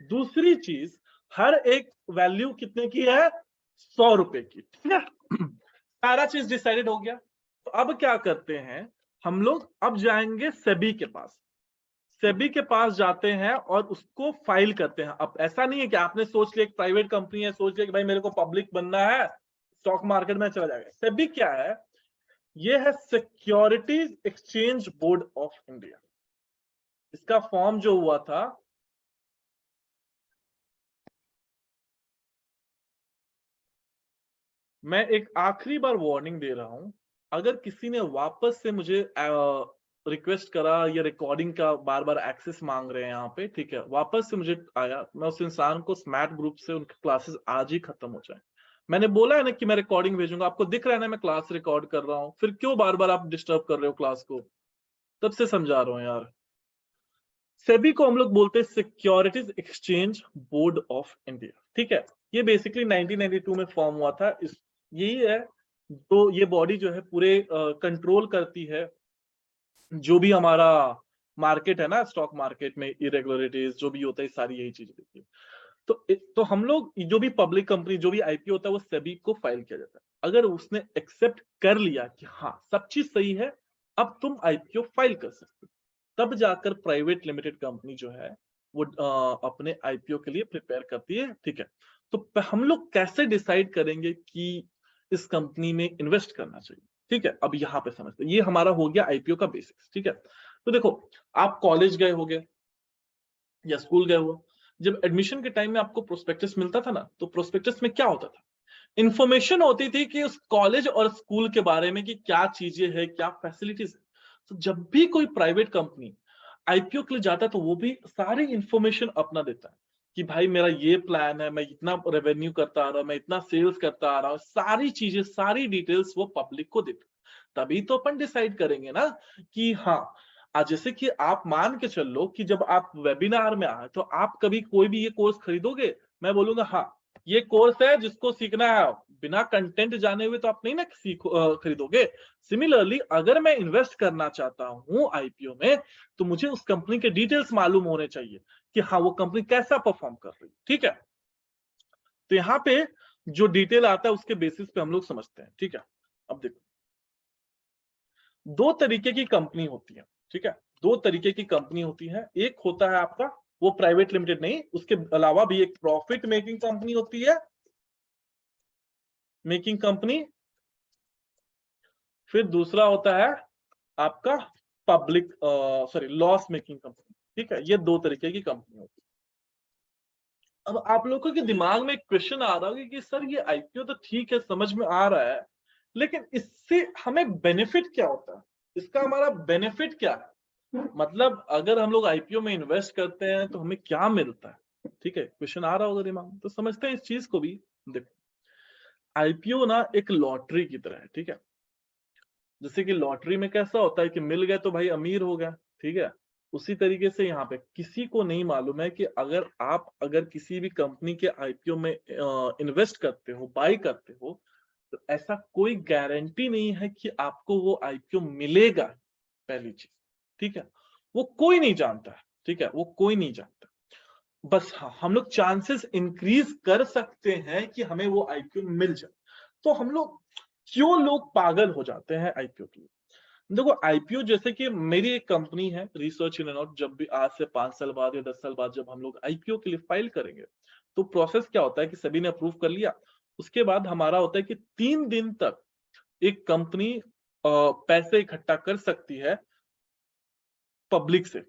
दूसरी चीज, हर एक वैल्यू कितने की है, 100 रुपए की, ठीक है। सारा चीज डिसाइडेड हो गया। तो अब क्या करते हैं हम लोग, अब जाएंगे सेबी के पास। सेबी के पास जाते हैं और उसको फाइल करते हैं। अब ऐसा नहीं है कि आपने सोच लिया, एक प्राइवेट कंपनी है, सोच लिया कि भाई मेरे को पब्लिक बनना है, स्टॉक मार्केट में चला जाएगा। सेबी क्या है, ये है securities exchange board of India. इसका फॉर्म जो हुआ था, मैं एक आखिरी बार वार्निंग दे रहा हूं, अगर किसी ने वापस से मुझे रिक्वेस्ट करा या रिकॉर्डिंग का बार बार एक्सेस मांग रहे हैं यहाँ पे, ठीक है, वापस से मुझे आया, मैं उस इंसान को स्मैट ग्रुप से उनके क्लासेस आज ही खत्म हो जाए। मैंने बोला है ना कि मैं रिकॉर्डिंग भेजूंगा, आपको दिख रहा है ना मैं क्लास रिकॉर्ड कर रहा हूं, फिर क्यों बार बार आप डिस्टर्ब कर रहे हो क्लास को, तब से समझा रहा हूं यार। सेबी को हम लोग बोलते हैं securities exchange board of India, ठीक है। ये बेसिकली 1992 में फॉर्म हुआ था। इस यही है जो ये बॉडी जो है पूरे कंट्रोल करती है जो भी हमारा मार्केट है ना, स्टॉक मार्केट में इरेगुलरिटीज जो भी होता है, सारी यही चीजें देखती है। तो हम लोग जो भी पब्लिक कंपनी जो भी आईपीओ होता है वो सेबी को फाइल किया जाता है। अगर उसने एक्सेप्ट कर लिया कि हाँ सब चीज सही है, अब तुम आईपीओ फाइल कर सकते हो, तब जाकर प्राइवेट लिमिटेड कंपनी जो है वो अपने आईपीओ के लिए प्रिपेयर करती है, ठीक है। तो हम लोग कैसे डिसाइड करेंगे कि इस कंपनी में इन्वेस्ट करना चाहिए, ठीक है। अब यहाँ पे समझते हैं, ये हमारा हो गया आईपीओ का बेसिक्स, ठीक है। तो देखो, आप कॉलेज गए होगे या स्कूल गए हो, जब एडमिशन के टाइम में आपको प्रोस्पेक्टस मिलता था ना, तो प्रोस्पेक्टस में क्या होता था, इंफॉर्मेशन होती थी कि उस कॉलेज और स्कूल के बारे में कि क्या चीजें हैं, क्या फैसिलिटीज है। तो जब भी कोई प्राइवेट कंपनी आईपीओ के लिए जाता है तो वो भी सारी इंफॉर्मेशन अपना देता है कि भाई मेरा ये प्लान है, मैं इतना रेवेन्यू करता आ रहा हूं, मैं इतना सेल्स करता आ रहा हूं, सारी चीजें सारी डिटेल्स वो पब्लिक को देते हैं। तभी तो अपन डिसाइड करेंगे ना कि हाँ, आज जैसे कि आप मान के चल लो कि जब आप वेबिनार में आए तो आप कभी कोई भी ये कोर्स खरीदोगे, मैं बोलूंगा हाँ ये कोर्स है जिसको सीखना है, बिना कंटेंट जाने हुए तो आप नहीं ना खरीदोगे। सिमिलरली अगर मैं इन्वेस्ट करना चाहता हूं आईपीओ में, तो मुझे उस कंपनी के डिटेल्स मालूम होने चाहिए कि हाँ वो कंपनी कैसा परफॉर्म कर रही है, ठीक है। तो यहाँ पे जो डिटेल आता है उसके बेसिस पे हम लोग समझते हैं, ठीक है। अब देखो, दो तरीके की कंपनी होती है, ठीक है, दो तरीके की कंपनी होती है। एक होता है आपका वो प्राइवेट लिमिटेड नहीं, उसके अलावा भी एक प्रॉफिट मेकिंग कंपनी होती है, मेकिंग कंपनी। फिर दूसरा होता है आपका public sorry loss making company, ठीक है। ये दो तरीके की कंपनी होती है। अब आप लोगों के दिमाग में एक क्वेश्चन आ रहा होगा कि सर ये आईपीओ तो ठीक है, समझ में आ रहा है, लेकिन इससे हमें बेनिफिट क्या होता है, इसका हमारा बेनिफिट क्या है, मतलब अगर हम लोग आईपीओ में इन्वेस्ट करते हैं तो हमें क्या मिलता है, ठीक है, क्वेश्चन आ रहा होगा दिमाग में। तो समझते हैं इस चीज को भी। देखो, आईपीओ ना एक लॉटरी की तरह है, ठीक है। जैसे कि लॉटरी में कैसा होता है कि मिल गए तो भाई अमीर हो गया, ठीक है। उसी तरीके से यहाँ पे किसी को नहीं मालूम है कि अगर किसी भी कंपनी के आईपीओ में इन्वेस्ट करते हो, बाई करते हो, तो ऐसा कोई गारंटी नहीं है कि आपको वो आईपीओ मिलेगा, पहली चीज, ठीक है। वो कोई नहीं जानता है, ठीक है, वो कोई नहीं जानता। बस हाँ, हम लोग चांसेस इंक्रीज कर सकते हैं कि हमें वो आईपीओ मिल जाए। तो हम लोग क्यों लोग पागल हो जाते हैं आईपीओ के लिए? देखो आईपीओ, जैसे कि मेरी एक कंपनी है रिसर्च इन एंड आउट, जब भी आज से 5 साल बाद या 10 साल बाद जब हम लोग आईपीओ के लिए फाइल करेंगे, तो प्रोसेस क्या होता है कि सभी ने अप्रूव कर लिया। उसके बाद हमारा होता है कि 3 दिन तक एक कंपनी पैसे इकट्ठा कर सकती है पब्लिक से।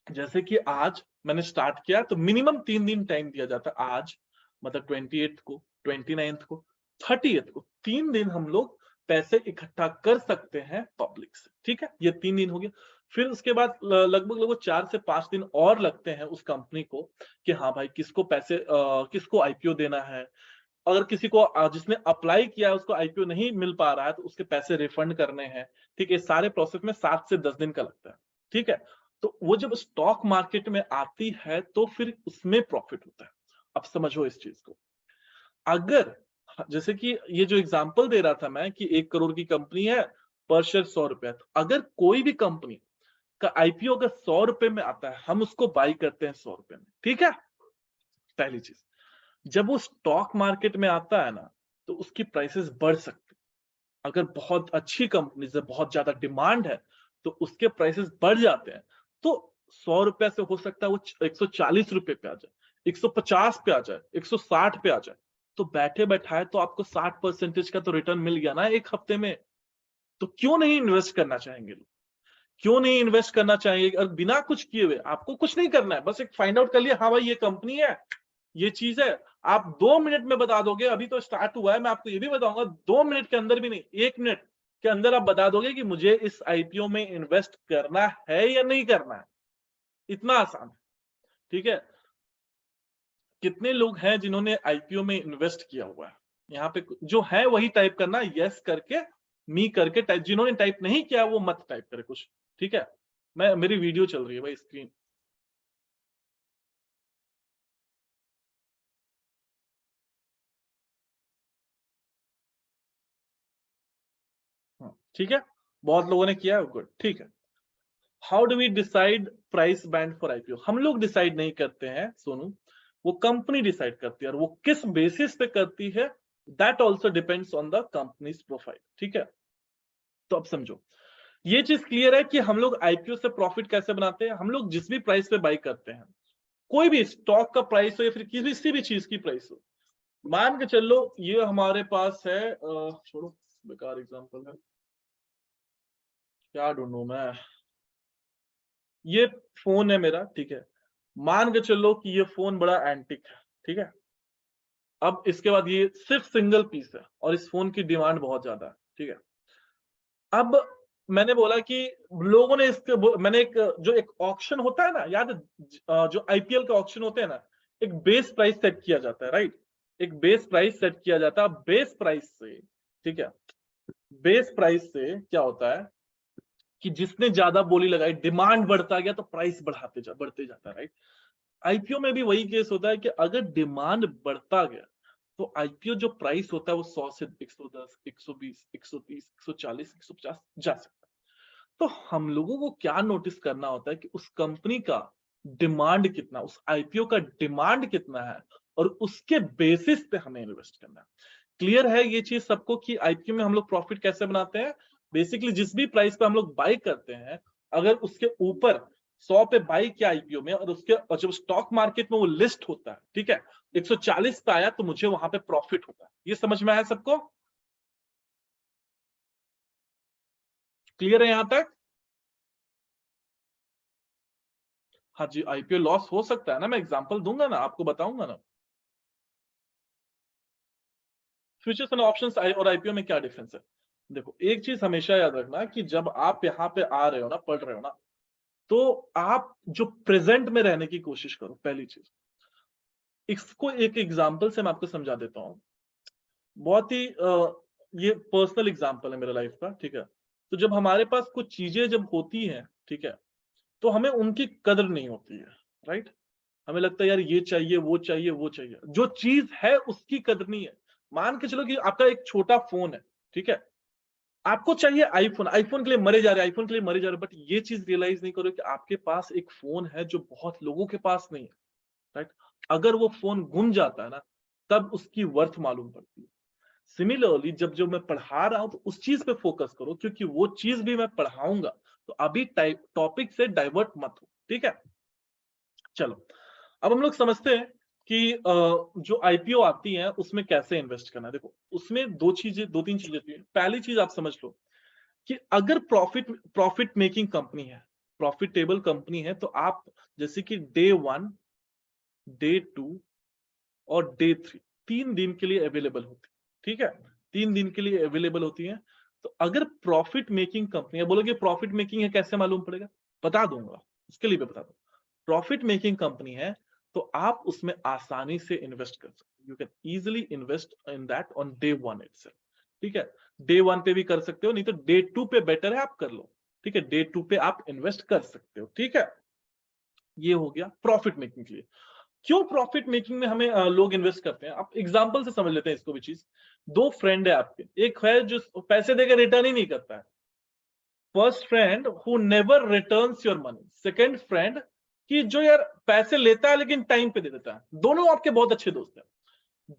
जैसे कि आज मैंने स्टार्ट किया तो मिनिमम 3 दिन टाइम दिया जाता है। आज मतलब 28 को, 29 को, 30 को 3 दिन हम लोग पैसे इकट्ठा कर सकते हैं पब्लिक से, ठीक है। ये 3 दिन हो गया। फिर उसके बाद लगभग लगभग 4 से 5 दिन और लगते हैं उस कंपनी को कि हाँ भाई किसको पैसे किसको आईपीओ देना है। अगर किसी को जिसने अप्लाई किया है उसको आईपीओ नहीं मिल पा रहा है तो उसके पैसे रिफंड करने हैं, ठीक है। सारे प्रोसेस में 7 से 10 दिन का लगता है, ठीक है। तो वो जब स्टॉक मार्केट में आती है तो फिर उसमें प्रॉफिट होता है। अब समझो इस चीज को। अगर जैसे कि ये जो एग्जांपल दे रहा था मैं कि 1 करोड़ की कंपनी है, पर शेयर 100 रुपया, तो अगर कोई भी कंपनी का आईपीओ अगर 100 रुपए में आता है, हम उसको बाई करते हैं 100 रुपए में, ठीक है। पहली चीज, जब वो स्टॉक मार्केट में आता है ना, तो उसकी प्राइसेस बढ़ सकती है। अगर बहुत अच्छी कंपनी से बहुत ज्यादा डिमांड है तो उसके प्राइसेस बढ़ जाते हैं। तो 100 रुपया से हो सकता है वो 140 रुपए पे आ जाए, 150 पे आ जाए, 160 पे आ जाए। तो बैठे बैठाए तो आपको 60% का तो रिटर्न मिल गया ना एक हफ्ते में। तो क्यों नहीं इन्वेस्ट करना चाहेंगे लोग? क्यों नहीं इन्वेस्ट करना चाहिए? और बिना कुछ किए हुए आपको कुछ नहीं करना है, बस एक फाइंड आउट कर लिया, हाँ भाई ये कंपनी है, ये चीज है। आप 2 मिनट में बता दोगे, अभी तो स्टार्ट हुआ है, मैं आपको ये भी बताऊंगा 2 मिनट के अंदर भी नहीं, 1 मिनट के अंदर आप बता दोगे कि मुझे इस आईपीओ में इन्वेस्ट करना है या नहीं करना है। इतना आसान है, ठीक है। कितने लोग हैं जिन्होंने आईपीओ में इन्वेस्ट किया हुआ है? यहाँ पे जो है वही टाइप करना, यस करके, मी करके टाइप। जिन्होंने टाइप नहीं किया वो मत टाइप करे कुछ, ठीक है। मेरी वीडियो चल रही है भाई, स्क्रीन। ठीक है, बहुत लोगों ने किया है, गुड, ठीक है। How do we decide price band for IPO? हम लोग डिसाइड नहीं करते हैं सोनू, वो कंपनी डिसाइड करती है। और वो किस बेसिस पे करती है, that also depends on the companies profile, ठीक है। तो अब समझो, ये चीज क्लियर है कि हम लोग आईपीओ से प्रॉफिट कैसे बनाते हैं। हम लोग जिस भी प्राइस पे बाई करते हैं, कोई भी स्टॉक का प्राइस हो या फिर किसी भी चीज की प्राइस हो, मान के चलो ये हमारे पास है, छोड़ो बेकार एग्जांपल है, क्या ढूंढूं मैं। ये फोन है मेरा, ठीक है। मान के चलो कि ये फोन बड़ा एंटिक है, ठीक है। अब इसके बाद ये सिर्फ सिंगल पीस है और इस फोन की डिमांड बहुत ज्यादा है, ठीक है। अब मैंने बोला कि लोगों ने इसके, मैंने एक जो एक ऑक्शन होता है ना, याद है, जो आईपीएल के ऑक्शन होते हैं ना, एक बेस प्राइस सेट किया जाता है, राइट। एक बेस प्राइस सेट किया जाता है। बेस प्राइस से, ठीक है, बेस प्राइस से क्या होता है कि जिसने ज्यादा बोली लगाई, डिमांड बढ़ता गया तो प्राइस बढ़ते जाता है, राइट। आईपीओ में भी वही केस होता है कि अगर डिमांड बढ़ता गया तो आईपीओ जो प्राइस होता है वो 100 से 110, 120, 130, 140, 150 जा सकता है। तो हम लोगों को क्या नोटिस करना होता है कि उस कंपनी का डिमांड कितना, उस आईपीओ का डिमांड कितना है, और उसके बेसिस पे हमें इन्वेस्ट करना है। क्लियर है ये चीज सबको कि आईपीओ में हम लोग प्रॉफिट कैसे बनाते हैं? बेसिकली जिस भी प्राइस पे हम लोग बाई करते हैं, अगर उसके ऊपर 100 पे बाई किया आईपीओ में, और जब स्टॉक मार्केट में वो लिस्ट होता है, ठीक है, 140 पे आया तो मुझे वहां पे प्रॉफिट होता है। ये समझ में आया सबको? क्लियर है यहां तक? हाँ जी, आईपीओ लॉस हो सकता है ना, मैं एग्जांपल दूंगा ना, आपको बताऊंगा ना। फ्यूचर्स एंड ऑप्शंस और आईपीओ में क्या डिफरेंस है? देखो एक चीज हमेशा याद रखना कि जब आप यहाँ पे आ रहे हो ना, पढ़ रहे हो ना, तो आप जो प्रेजेंट में रहने की कोशिश करो, पहली चीज। इसको एक एग्जांपल से मैं आपको समझा देता हूँ। बहुत ही ये पर्सनल एग्जांपल है मेरा लाइफ का, ठीक है। तो जब हमारे पास कुछ चीजें जब होती हैं, ठीक है, तो हमें उनकी कदर नहीं होती है, राइट। हमें लगता है यार ये चाहिए, वो चाहिए, वो चाहिए। जो चीज है उसकी कदर नहीं है। मान के चलो कि आपका एक छोटा फोन है, ठीक है, आपको चाहिए आईफोन, आईफोन के लिए मरे जा रहे हैं, आईफोन के लिए मरे जा रहे हैं, बट ये चीज रियलाइज नहीं करो कि आपके पास एक फोन है जो बहुत लोगों के पास नहीं है, राइट? अगर वो फोन गुम जाता है ना, तब उसकी वर्थ मालूम पड़ती है। सिमिलरली जब मैं पढ़ा रहा हूं तो उस चीज पे फोकस करो, क्योंकि वो चीज भी मैं पढ़ाऊंगा, तो अभी टॉपिक से डाइवर्ट मत हो, ठीक है? चलो, अब हम लोग समझते हैं कि जो आईपीओ आती है उसमें कैसे इन्वेस्ट करना है। देखो, उसमें दो तीन चीजें होती है। पहली चीज आप समझ लो कि अगर प्रॉफिट मेकिंग कंपनी है, प्रॉफिटेबल कंपनी है, तो आप जैसे कि डे 1, डे 2 और डे 3 3 दिन के लिए अवेलेबल होती है, ठीक है? 3 दिन के लिए अवेलेबल होती है। तो अगर प्रॉफिट मेकिंग कंपनी है, बोलोगे प्रॉफिट मेकिंग है कैसे मालूम पड़ेगा? बता दूंगा, उसके लिए भी बता दूं। प्रॉफिट मेकिंग कंपनी है तो आप उसमें आसानी से इन्वेस्ट कर सकते हो। You can easily invest in that on day 1 itself, ठीक है? डे 1 पे भी कर सकते हो, नहीं तो डे 2 पे बेटर है आप कर लो, ठीक है? डे 2 पे आप इन्वेस्ट कर सकते हो, ठीक है? ये हो गया प्रॉफिट मेकिंग के लिए। क्यों प्रॉफिट मेकिंग में हमें लोग इन्वेस्ट करते हैं? आप एग्जांपल से समझ लेते हैं इसको भी चीज। दो फ्रेंड है आपके, एक है जो पैसे देकर रिटर्न ही नहीं करता है, first friend who never returns your money, second friend कि जो यार पैसे लेता है लेकिन टाइम पे दे देता है। दोनों आपके बहुत अच्छे दोस्त हैं,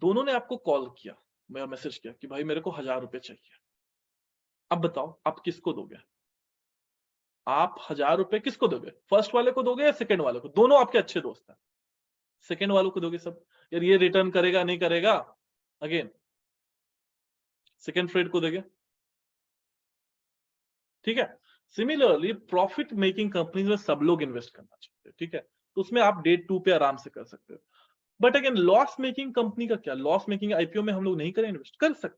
दोनों ने आपको कॉल किया, मेरा मैसेज किया कि भाई मेरे को 1000 रुपए चाहिए। अब बताओ आप किसको दोगे? आप 1000 रुपए किसको दोगे? फर्स्ट वाले को दोगे या सेकंड वाले को? दोनों आपके अच्छे दोस्त हैं, सेकंड वालों को दोगे सब, यार ये रिटर्न करेगा नहीं करेगा, अगेन सेकंड फ्रेंड को दोगे, ठीक है? सिमिलरली प्रॉफिट मेकिंग कंपनीज में सब लोग इन्वेस्ट करना चाहते हैं, ठीक है? तो उसमें आप डे 2 पे आराम से कर सकते हो। But again loss making company का क्या? लॉस मेकिंग आईपीओ में हम लोग नहीं करें इन्वेस्ट? कर सकते हैं।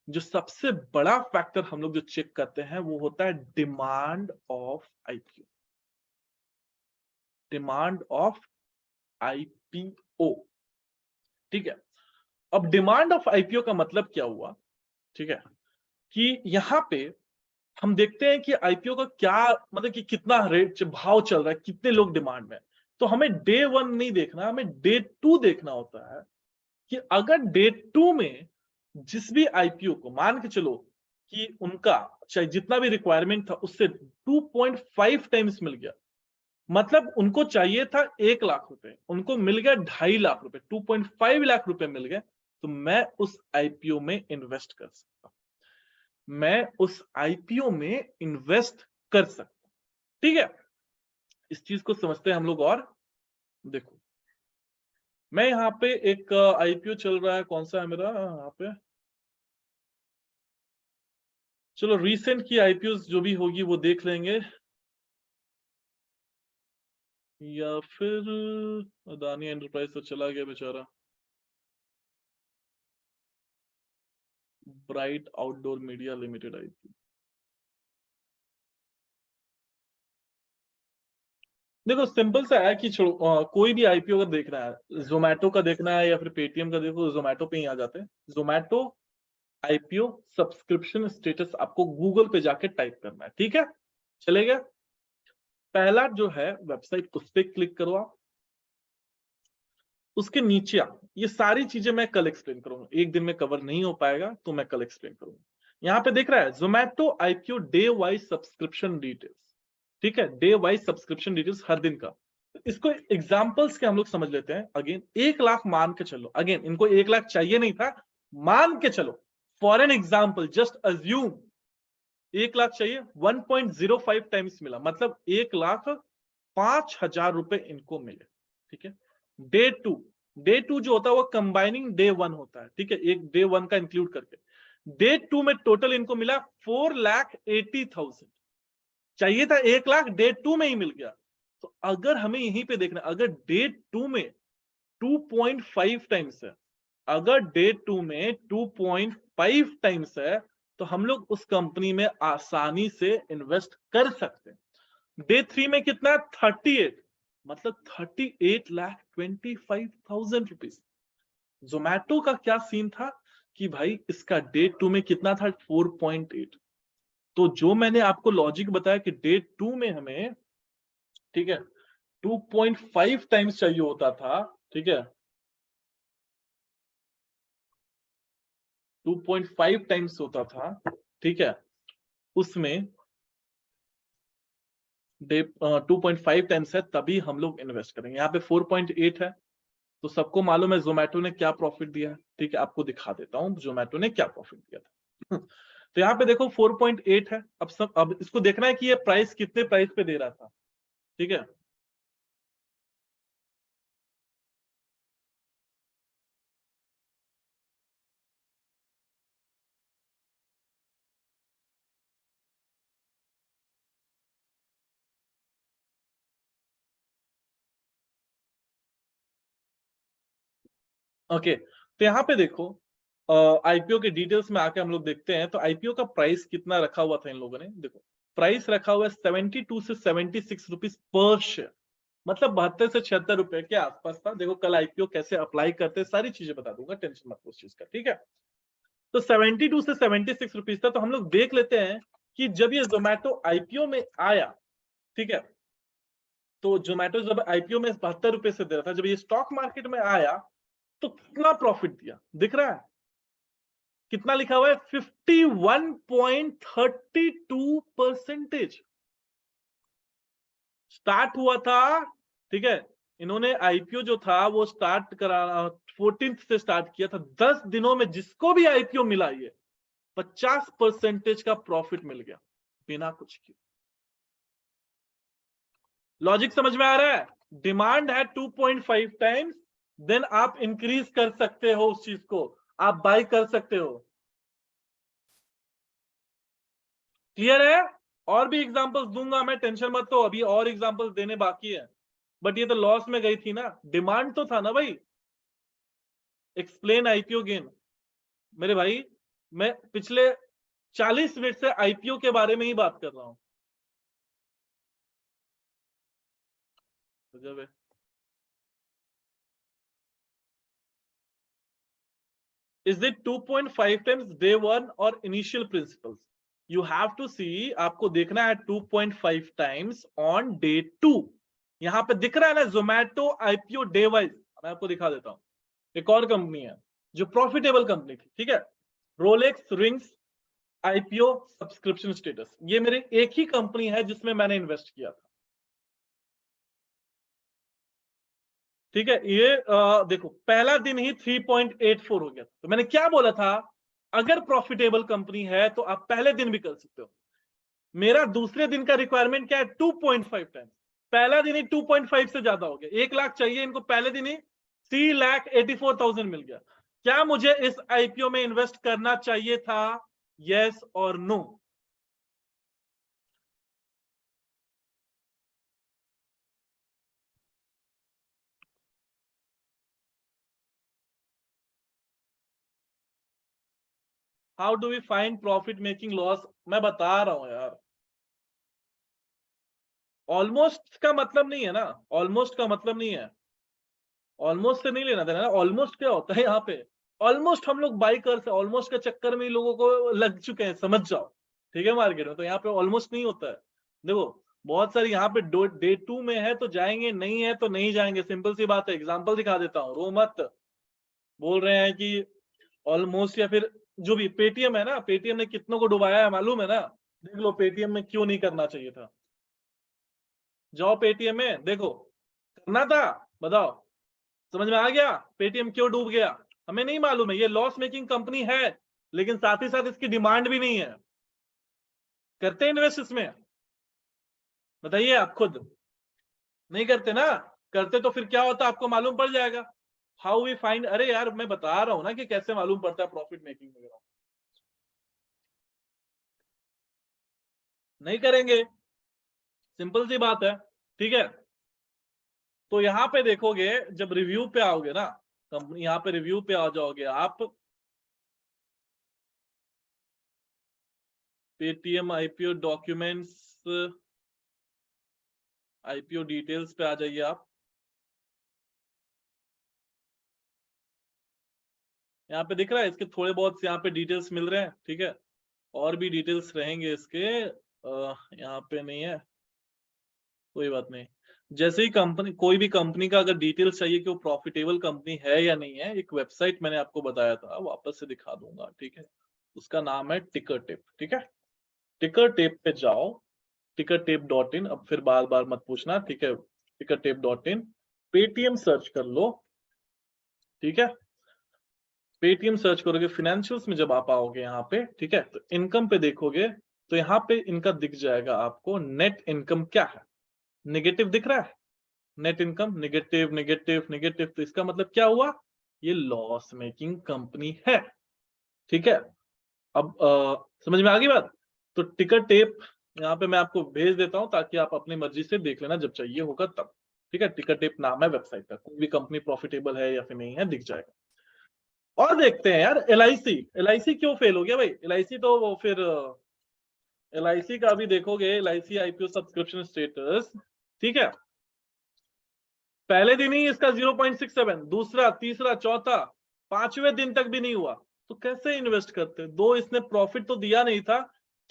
जो सबसे बड़ा फैक्टर हम लोग जो चेक करते हैं वो होता है demand of IPO, demand of IPO, ठीक है? अब डिमांड ऑफ आईपीओ का मतलब क्या हुआ, ठीक है? कि यहां पे हम देखते हैं कि आईपीओ का क्या मतलब कि कितना रेट भाव चल रहा है, कितने लोग डिमांड में। तो हमें डे 1 नहीं देखना, हमें डे 2 देखना होता है कि अगर डे 2 में जिस भी आईपीओ को मान के चलो कि उनका चाहे जितना भी रिक्वायरमेंट था उससे 2.5 टाइम्स मिल गया, मतलब उनको चाहिए था 1 लाख रुपए, उनको मिल गया 2.5 लाख रुपए, 2.5 लाख रुपए मिल गए, तो मैं उस आईपीओ में इन्वेस्ट कर सकता हूं, मैं उस आईपीओ में इन्वेस्ट कर सकता हूं, ठीक है? इस चीज को समझते हैं हम लोग। और देखो, मैं यहाँ पे एक आईपीओ चल रहा है, कौन सा है मेरा यहाँ पे, चलो रिसेंट की आईपीओ जो भी होगी वो देख लेंगे, या फिर अदानी एंटरप्राइज तो चला गया बेचारा, bright outdoor media limited IPO. देखो सिंपल सा है कि कोई भी आईपीओ अगर देखना है, जोमेटो का देखना है या फिर पेटीएम का, देखो जोमेटो पे ही आ जाते हैं। जोमेटो आईपीओ सब्सक्रिप्शन स्टेटस आपको गूगल पे जाके टाइप करना है, ठीक है? चलेगा? पहला जो है वेबसाइट, उस पर क्लिक करो आप, उसके नीचे आप, ये सारी चीजें मैं कल एक्सप्लेन करूंगा, एक दिन में कवर नहीं हो पाएगा तो मैं कल एक्सप्लेन करूंगा। यहाँ पे देख रहा है Zomato IPO day wise subscription details, ठीक है? डे वाइज सब्सक्रिप्शन डिटेल्स हर दिन का। इसको एग्जांपल्स के हम लोग समझ लेते हैं। अगेन 1 लाख मान के चलो, अगेन इनको 1 लाख चाहिए नहीं था, मान के चलो, for an example just assume 1 lakh चाहिए, 1.05 टाइम्स मिला, मतलब 1,05,000 रुपए इनको मिले, ठीक है? डे 2, डे 2 जो होता है वो कंबाइनिंग डे 1 होता है, ठीक है? एक डे 1 का इंक्लूड करके डे 2 में टोटल इनको मिला 4,80,000, चाहिए था 1 लाख, डे 2 में ही मिल गया। तो अगर हमें यहीं पे देखना, अगर डे 2 में 2.5 टाइम्स है, अगर डे 2 में 2.5 टाइम्स है, तो हम लोग उस कंपनी में आसानी से इन्वेस्ट कर सकते हैं। डे 3 में कितना है? 38, मतलब 38,25,000 रुपीज। जोमैटो का क्या सीन था कि भाई इसका डे 2 में कितना था? 4.8। तो जो मैंने आपको लॉजिक बताया कि डे 2 में हमें, ठीक है, 2.5 टाइम्स चाहिए होता था, ठीक है? 2.5 टाइम्स होता था, ठीक है, उसमें 2.5 टाइम्स है, तभी हम लोग इन्वेस्ट करेंगे। यहाँ पे 4.8 है, तो सबको मालूम है जोमेटो ने क्या प्रॉफिट दिया है, ठीक है, आपको दिखा देता हूं जोमेटो ने क्या प्रॉफिट दिया था। तो यहाँ पे देखो 4.8 है। अब इसको देखना है कि ये प्राइस कितने प्राइस पे दे रहा था, ठीक है। ओके, तो यहाँ पे देखो आईपीओ के डिटेल्स में आके हम लोग देखते हैं, तो आईपीओ का प्राइस कितना रखा हुआ था इन लोगों ने। देखो प्राइस रखा हुआ है 72 से 76 रुपीज पर शेयर, मतलब 72 से 76 रुपए के आसपास था। देखो कल आईपीओ कैसे अप्लाई करते हैं सारी चीजें बता दूंगा, टेंशन मत लो उस चीज का, ठीक है। तो 72 से 76 रुपीज था। तो हम लोग देख लेते हैं कि जब ये जोमेटो आईपीओ में आया, ठीक है, तो जोमेटो जब आईपीओ में 72 रुपए से दे रहा था, जब ये स्टॉक मार्केट में आया तो कितना प्रॉफिट दिया, दिख रहा है कितना लिखा हुआ है, 51.32%। स्टार्ट हुआ था, ठीक है, इन्होंने आईपीओ जो था वो स्टार्ट करा 14th से स्टार्ट किया था। 10 दिनों में जिसको भी आईपीओ मिला ये 50% का प्रॉफिट मिल गया बिना कुछ किए। लॉजिक समझ में आ रहा है? डिमांड है 2.5 टाइम्स, देन आप इंक्रीज कर सकते हो उस चीज को, आप बाय कर सकते हो। क्लियर है? और भी एग्जांपल्स दूंगा मैं, टेंशन मत लो, अभी और एग्जांपल्स देने बाकी है। बट ये तो लॉस में गई थी ना, डिमांड तो था ना भाई। एक्सप्लेन आईपीओ गेन, मेरे भाई मैं पिछले 40 मिनट से आईपीओ के बारे में ही बात कर रहा हूं। जब is it 2.5 times day one और initial principles? You have to see, आपको देखना है 2.5 टाइम्स ऑन डे 2। यहां पे दिख रहा है ना जोमेटो आईपीओ डे वाइज, मैं आपको दिखा देता हूं। एक और कंपनी है जो प्रॉफिटेबल कंपनी थी, ठीक है, Rolex rings IPO subscription status, ये मेरे एक ही कंपनी है जिसमें मैंने इन्वेस्ट किया था, ठीक है। ये देखो पहला दिन ही 3.84 हो गया। तो मैंने क्या बोला था, अगर प्रॉफिटेबल कंपनी है तो आप पहले दिन भी कर सकते हो। मेरा दूसरे दिन का रिक्वायरमेंट क्या है, 2.5 टाइम्स। पहला दिन ही 2.5 से ज्यादा हो गया, 1 लाख चाहिए इनको, पहले दिन ही 3,84,000 मिल गया। क्या मुझे इस आईपीओ में इन्वेस्ट करना चाहिए था, यस और no? How do we find profit making loss? मैं बता रहा हूं यार, ऑलमोस्ट का मतलब नहीं है ना, ऑलमोस्ट का मतलब नहीं है, ऑलमोस्ट से नहीं लेना देना ना। ऑलमोस्ट क्या होता है यहाँ पे, ऑलमोस्ट हम लोग बाई कर से, ऑलमोस्ट के चक्कर में ही लोगों को लग चुके हैं, समझ जाओ, ठीक है, मार्केट में। तो यहाँ पे ऑलमोस्ट नहीं होता है। देखो बहुत सारी यहाँ पे डे 2 में है तो जाएंगे, नहीं है तो नहीं जाएंगे, सिंपल सी बात है। एग्जाम्पल दिखा देता हूँ, रो मत। बोल रहे हैं कि ऑलमोस्ट, या फिर जो भी पेटीएम है ना, पेटीएम ने कितनों को डुबाया है मालूम है ना। देख लो पेटीएम में क्यों नहीं करना चाहिए था, जाओ पेटीएम में देखो, करना था, बताओ। समझ में आ गया पेटीएम क्यों डूब गया? हमें नहीं मालूम है, ये लॉस मेकिंग कंपनी है, लेकिन साथ ही साथ इसकी डिमांड भी नहीं है। करते हैं इन्वेस्ट इसमें? बताइए आप खुद, नहीं करते ना। करते तो फिर क्या होता आपको मालूम पड़ जाएगा। हाउ वी फाइंड, अरे यार मैं बता रहा हूं ना कि कैसे मालूम पड़ता है प्रॉफिट मेकिंग वगैरह। नहीं करेंगे, सिंपल सी बात है, ठीक है। तो यहाँ पे देखोगे, जब रिव्यू पे आओगे ना कंपनी, यहाँ पे रिव्यू पे आ जाओगे आप, Paytm IPO documents, IPO details पे आ जाइए आप। यहाँ पे दिख रहा है इसके थोड़े बहुत यहाँ पे डिटेल्स मिल रहे हैं, ठीक है। और भी डिटेल्स रहेंगे इसके, यहाँ पे नहीं है, कोई बात नहीं। जैसे ही कंपनी, कोई भी कंपनी का अगर डिटेल्स चाहिए कि वो प्रॉफिटेबल कंपनी है या नहीं है, एक वेबसाइट मैंने आपको बताया था, वापस से दिखा दूंगा, ठीक है। उसका नाम है टिकर टेप, ठीक है। टिकर टेप पे जाओ, tickertape.in, अब फिर बार बार मत पूछना, ठीक है। tickertape.in, पेटीएम सर्च कर लो, ठीक है। पेटीएम सर्च करोगे, फाइनेंशियल्स में जब आप आओगे यहाँ पे, ठीक है, तो इनकम पे देखोगे, तो यहाँ पे इनका दिख जाएगा आपको नेट इनकम क्या है, नेगेटिव दिख रहा है। Net income negative negative negative, तो इसका मतलब क्या हुआ, ये लॉस मेकिंग कंपनी है, ठीक है। अब समझ में आ गई बात। तो टिकर टेप यहाँ पे मैं आपको भेज देता हूं, ताकि आप अपनी मर्जी से देख लेना जब चाहिए होगा तब, ठीक है। टिकर टेप नाम है वेबसाइट का, कोई भी कंपनी प्रॉफिटेबल है या फिर नहीं है दिख जाएगा। और देखते हैं यार, एलआईसी, एलआईसी क्यों फेल हो गया भाई, एलआईसी तो वो फिर एलआईसी का भी देखोगे, एलआईसी आईपीओ सब्सक्रिप्शन स्टेटस, ठीक है। पहले दिन ही इसका 0.67, दूसरा तीसरा चौथा पांचवें दिन तक भी नहीं हुआ, तो कैसे इन्वेस्ट करते। दो इसने प्रॉफिट तो दिया नहीं था,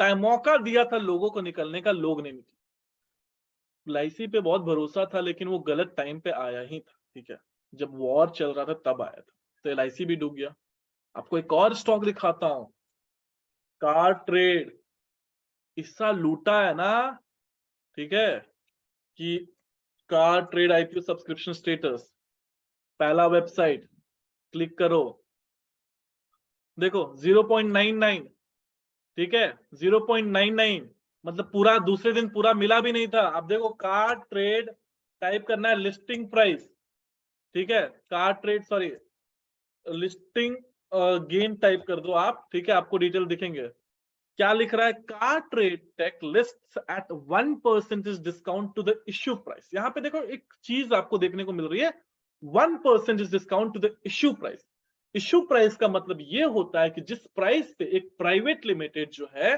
टाइम मौका दिया था लोगों को निकलने का, लोग नहीं निकले। एलआईसी पे बहुत भरोसा था, लेकिन वो गलत टाइम पे आया ही था, ठीक है। जब वॉर चल रहा था तब आया था, तो एलआईसी भी डूब गया। आपको एक और स्टॉक दिखाता हूं, कार ट्रेड, हिस्सा लूटा है ना, ठीक है। कि car trade IPO subscription status, पहला वेबसाइट, क्लिक करो, देखो 0.99, ठीक है। 0.99 मतलब पूरा दूसरे दिन पूरा मिला भी नहीं था। अब देखो कार ट्रेड टाइप करना है, लिस्टिंग प्राइस, ठीक है। Car trade sorry, listing gain type कर दो आप, ठीक है, आपको डिटेल दिखेंगे। क्या लिख रहा है, car trade tech lists at 1% discount to the issue price. यहाँ पे देखो एक चीज आपको देखने को मिल रही है, 1% discount to the issue price. Issue price का मतलब ये होता है कि जिस प्राइस पे एक प्राइवेट लिमिटेड जो है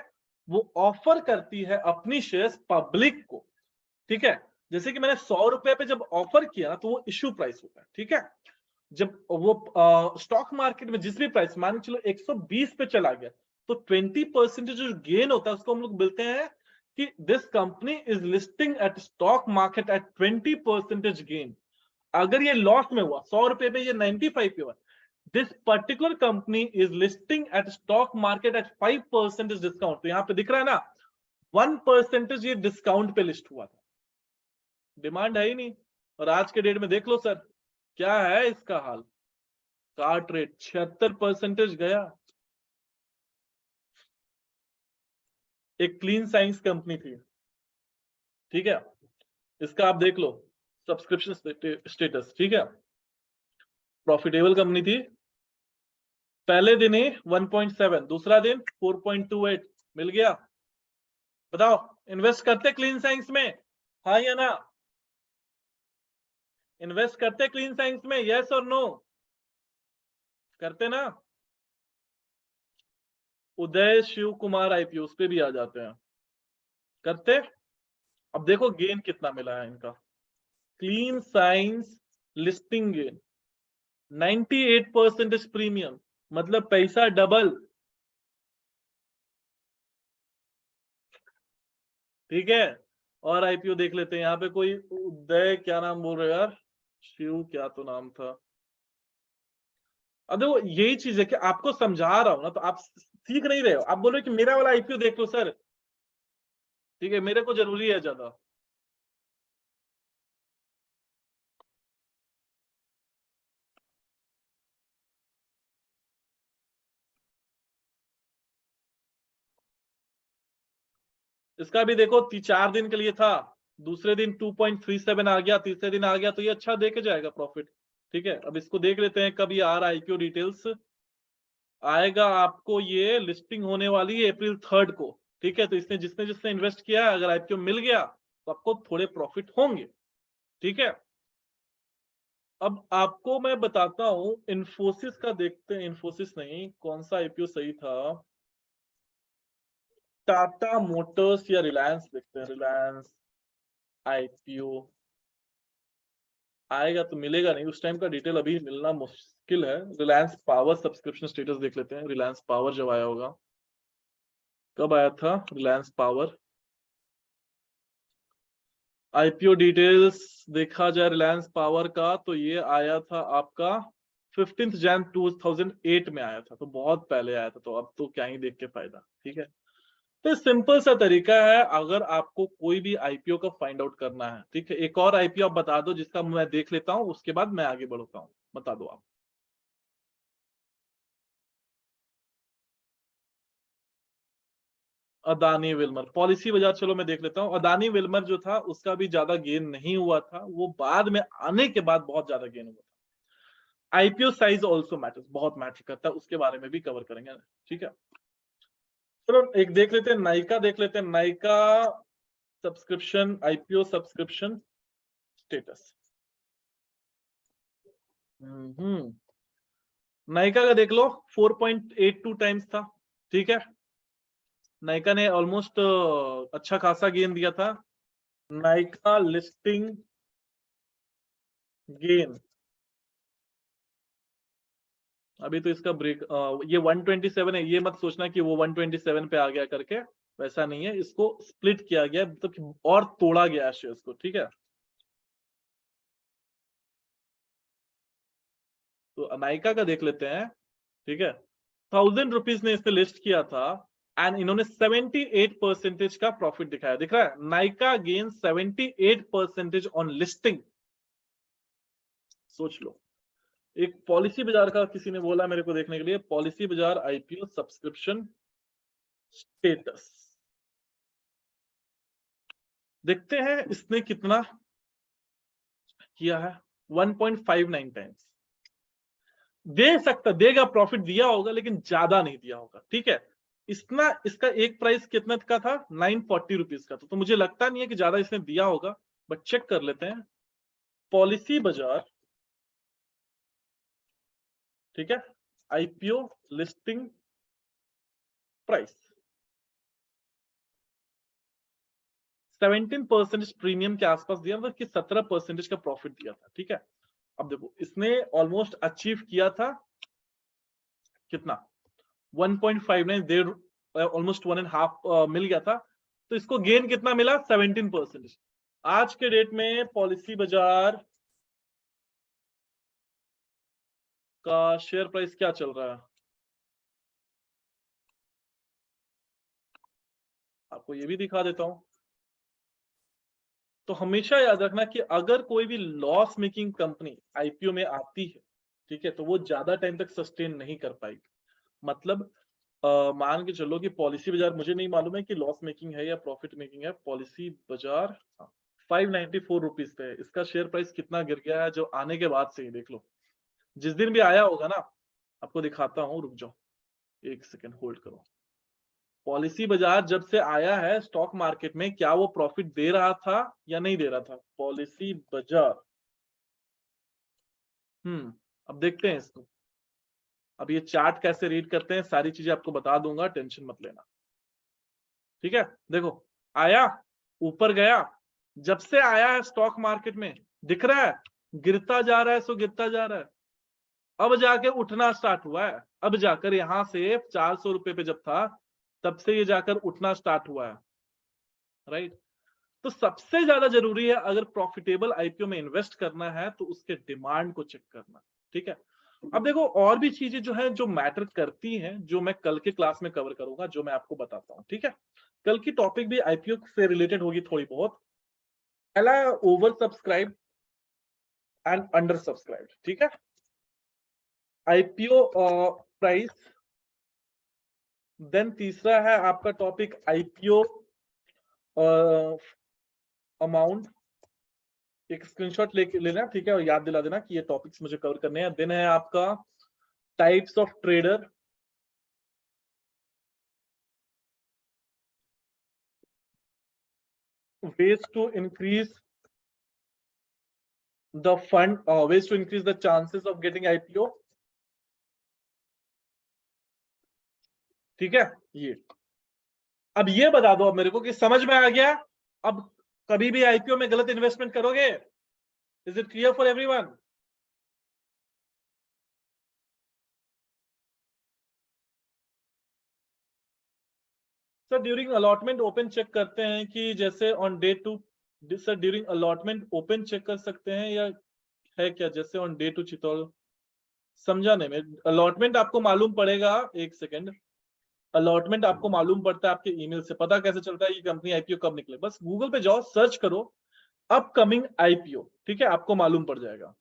वो ऑफर करती है अपनी शेयर्स पब्लिक को, ठीक है। जैसे कि मैंने 100 रुपए पे जब ऑफर किया तो वो इश्यू प्राइस होता है, ठीक है। जब वो स्टॉक मार्केट में जिस भी प्राइस, मान के चलो 120 पे चला गया, तो 20% जो गेन होता है उसको हम लोग बोलते हैं कि this company is listing at stock market at 20% gain. अगर ये लॉस में हुआ, 100 रुपए पे ये 95 पे हुआ, this particular company is listing at stock market at 5% discount. तो यहाँ पे दिख रहा है ना, 1% ये डिस्काउंट पे लिस्ट हुआ था, डिमांड है ही नहीं। और आज के डेट में देख लो सर, क्या है इसका हाल, कार ट्रेड 76% गया। एक क्लीन साइंस कंपनी थी, ठीक है, इसका आप देख लो सब्सक्रिप्शन स्टेटस, ठीक है। प्रॉफिटेबल कंपनी थी, पहले दिन ही 1.7, दूसरा दिन 4.28 मिल गया। बताओ, इन्वेस्ट करते क्लीन साइंस में, हाँ या ना, इन्वेस्ट करते क्लीन साइंस में, यस और नो, करते ना। उदय शिव कुमार आईपीओ, उस पे भी आ जाते हैं, करते। अब देखो गेन कितना मिला है इनका, clean science listing gain 98% premium, मतलब पैसा डबल, ठीक है। और आईपीओ देख लेते हैं, यहाँ पे कोई उदय, क्या नाम बोल रहे हो यार, शिव क्या तो नाम था। अब देखो यही चीज है कि आपको समझा रहा हूं ना, तो आप सीख नहीं रहे हो, आप बोल रहे हो कि मेरा वाला आईपीओ देख लो सर, ठीक है, मेरे को जरूरी है ज्यादा। इसका भी देखो 4 दिन के लिए था, दूसरे दिन 2.37 आ गया, तीसरे दिन आ गया, तो ये अच्छा दे के जाएगा प्रॉफिट, ठीक है। अब इसको देख लेते हैं कब ये आ रहा है, आईपीओ डिटेल्स आएगा आपको, ये लिस्टिंग होने वाली है अप्रैल 3 को, ठीक है। तो इसने जिसने जिसने इन्वेस्ट किया है, अगर आईपीओ मिल गया तो आपको थोड़े प्रॉफिट होंगे, ठीक है। अब आपको मैं बताता हूं, इन्फोसिस का देखते हैं, इन्फोसिस नहीं, कौन सा आईपीओ सही था, टाटा मोटर्स या रिलायंस देखते हैं, रिलायंस आईपीओ आएगा तो मिलेगा नहीं, उस टाइम का डिटेल अभी मिलना मुश्किल है। रिलायंस पावर सब्सक्रिप्शन स्टेटस देख लेते हैं, रिलायंस पावर जब आया होगा, कब आया था रिलायंस पावर, आईपीओ डिटेल्स देखा जाए रिलायंस पावर का, तो ये आया था आपका 15 जैन 2008 में आया था, तो बहुत पहले आया था, तो अब तो क्या ही देख के फायदा। ठीक है, तो सिंपल सा तरीका है, अगर आपको कोई भी आईपीओ का फाइंड आउट करना है, ठीक है, एक और आईपीओ आप बता दो जिसका मैं देख लेता हूं, उसके बाद मैं आगे बढ़ता हूं, बता दो आप। अदानी विल्मर पॉलिसी बाजार, चलो मैं देख लेता हूं। अदानी विल्मर जो था उसका भी ज्यादा गेन नहीं हुआ था, वो बाद में आने के बाद बहुत ज्यादा गेन हुआ था। आईपीओ साइज ऑल्सो मैटर्स, बहुत मैटर करता है, उसके बारे में भी कवर करेंगे। ठीक है, चलो एक देख लेते हैं, नाइका देख लेते हैं। Nykaa subscription, IPO subscription status. Hmm Nykaa का देख लो, 4.82 टाइम्स था। ठीक है, नाइका ने ऑलमोस्ट अच्छा खासा गेन दिया था। नाइका लिस्टिंग गेन, अभी तो इसका ब्रेक ये 127 है, ये मत सोचना कि वो 127 पे आ गया करके, वैसा नहीं है, इसको स्प्लिट किया गया, मतलब और तोड़ा गया शेयर्स को। ठीक है, तो नाइका का देख लेते हैं। ठीक है, 1000 रुपीज ने इसे लिस्ट किया था, एंड इन्होंने 78% का प्रॉफिट दिखाया। दिख रहा है, नाइका गेन 78% ऑन लिस्टिंग। सोच लो, एक पॉलिसी बाजार का किसी ने बोला मेरे को देखने के लिए, पॉलिसी बाजार आईपीओ सब्सक्रिप्शन स्टेटस, देखते हैं इसने कितना किया है। 1.59 टाइम्स दे सकता, देगा, प्रॉफिट दिया होगा लेकिन ज्यादा नहीं दिया होगा। ठीक है, इतना, इसका एक प्राइस कितना का था, 940 रुपीज का, तो मुझे लगता नहीं है कि ज्यादा इसने दिया होगा, बट चेक कर लेते हैं। पॉलिसी बाजार, ठीक है, आईपीओ लिस्टिंग प्राइस 17% प्रीमियम के आसपास दिया, मतलब कि 17% का प्रॉफिट दिया था। ठीक है, अब देखो इसने ऑलमोस्ट अचीव किया था कितना, 1.59, डेढ़, ऑलमोस्ट 1.5 मिल गया था, तो इसको गेन कितना मिला, 17%। आज के डेट में पॉलिसी बाजार का शेयर प्राइस क्या चल रहा है, आपको ये भी दिखा देता हूं। तो हमेशा याद रखना कि अगर कोई भी लॉस मेकिंग कंपनी आईपीओ में आती है, ठीक है, तो वो ज्यादा टाइम तक सस्टेन नहीं कर पाएगी। मतलब मान के चलो कि पॉलिसी बाजार, मुझे नहीं मालूम है कि लॉस मेकिंग है या प्रॉफिट मेकिंग है, पॉलिसी बाजार 594 रुपीज पे है, इसका शेयर प्राइस कितना गिर गया है जो आने के बाद से ही देख लो, जिस दिन भी आया होगा ना, आपको दिखाता हूँ, रुक जाओ, एक सेकेंड होल्ड करो। पॉलिसी बाजार जब से आया है स्टॉक मार्केट में, क्या वो प्रॉफिट दे रहा था या नहीं दे रहा था, पॉलिसी बाजार। अब देखते हैं इसको, अब ये चार्ट कैसे रीड करते हैं, सारी चीजें आपको बता दूंगा, टेंशन मत लेना। ठीक है, देखो, आया, ऊपर गया, जब से आया है स्टॉक मार्केट में, दिख रहा है, गिरता जा रहा है, सो गिरता जा रहा है, अब जाके उठना स्टार्ट हुआ है, अब जाकर यहां से 400 रुपए पे जब था, तब से ये जाकर उठना स्टार्ट हुआ है। राइट, तो सबसे ज्यादा जरूरी है अगर प्रॉफिटेबल आईपीओ में इन्वेस्ट करना है तो उसके डिमांड को चेक करना। ठीक है, अब देखो और भी चीजें जो है जो मैटर करती हैं, जो मैं कल के क्लास में कवर करूंगा, जो मैं आपको बताता हूं। ठीक है, कल की टॉपिक भी आईपीओ से रिलेटेड होगी थोड़ी बहुत। पहला over subscribe and under subscribe. ठीक है, आईपीओ प्राइस, देन तीसरा है आपका टॉपिक आईपीओ अमाउंट, एक स्क्रीनशॉट लेके लेना, ठीक है, और याद दिला देना कि ये टॉपिक्स मुझे कवर करने हैं। देन है आपका types of trader, ways to increase the fund, ways to increase the chances of getting IPO। ठीक है, ये, अब ये बता दो अब मेरे को कि समझ में आ गया, अब कभी भी आईपीओ में गलत इन्वेस्टमेंट करोगे, is it clear for everyone? Sir during allotment open check करते हैं कि जैसे on day 2 sir during allotment open check कर सकते हैं या है क्या, जैसे ऑन डे टू चित्तौड़? समझा नहीं मैं। अलॉटमेंट आपको मालूम पड़ेगा, एक सेकेंड, अलॉटमेंट आपको मालूम पड़ता है आपके ईमेल से। पता कैसे चलता है ये कंपनी आईपीओ कब निकले? बस गूगल पे जाओ, सर्च करो अपकमिंग आईपीओ, ठीक है, आपको मालूम पड़ जाएगा।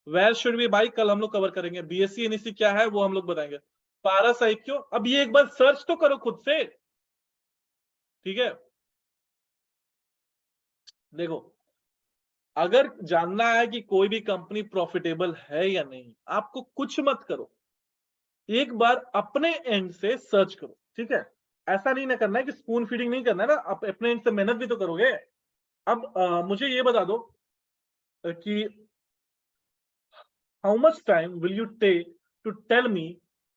वेयर शुड वी बाई कल हम लोग कवर करेंगे। बीएससी एनईसी क्या है वो हम लोग बताएंगे। पारस आईपीओ, अब ये एक बार सर्च तो करो खुद से, ठीक है। देखो, अगर जानना है कि कोई भी कंपनी प्रॉफिटेबल है या नहीं, आपको कुछ मत करो, एक बार अपने एंड से सर्च करो, ठीक है। ऐसा नहीं ना करना है कि स्पून फीडिंग नहीं करना है ना, आप अपने एंड से मेहनत भी तो करोगे। अब मुझे ये बता दो कि how much time will you take to tell me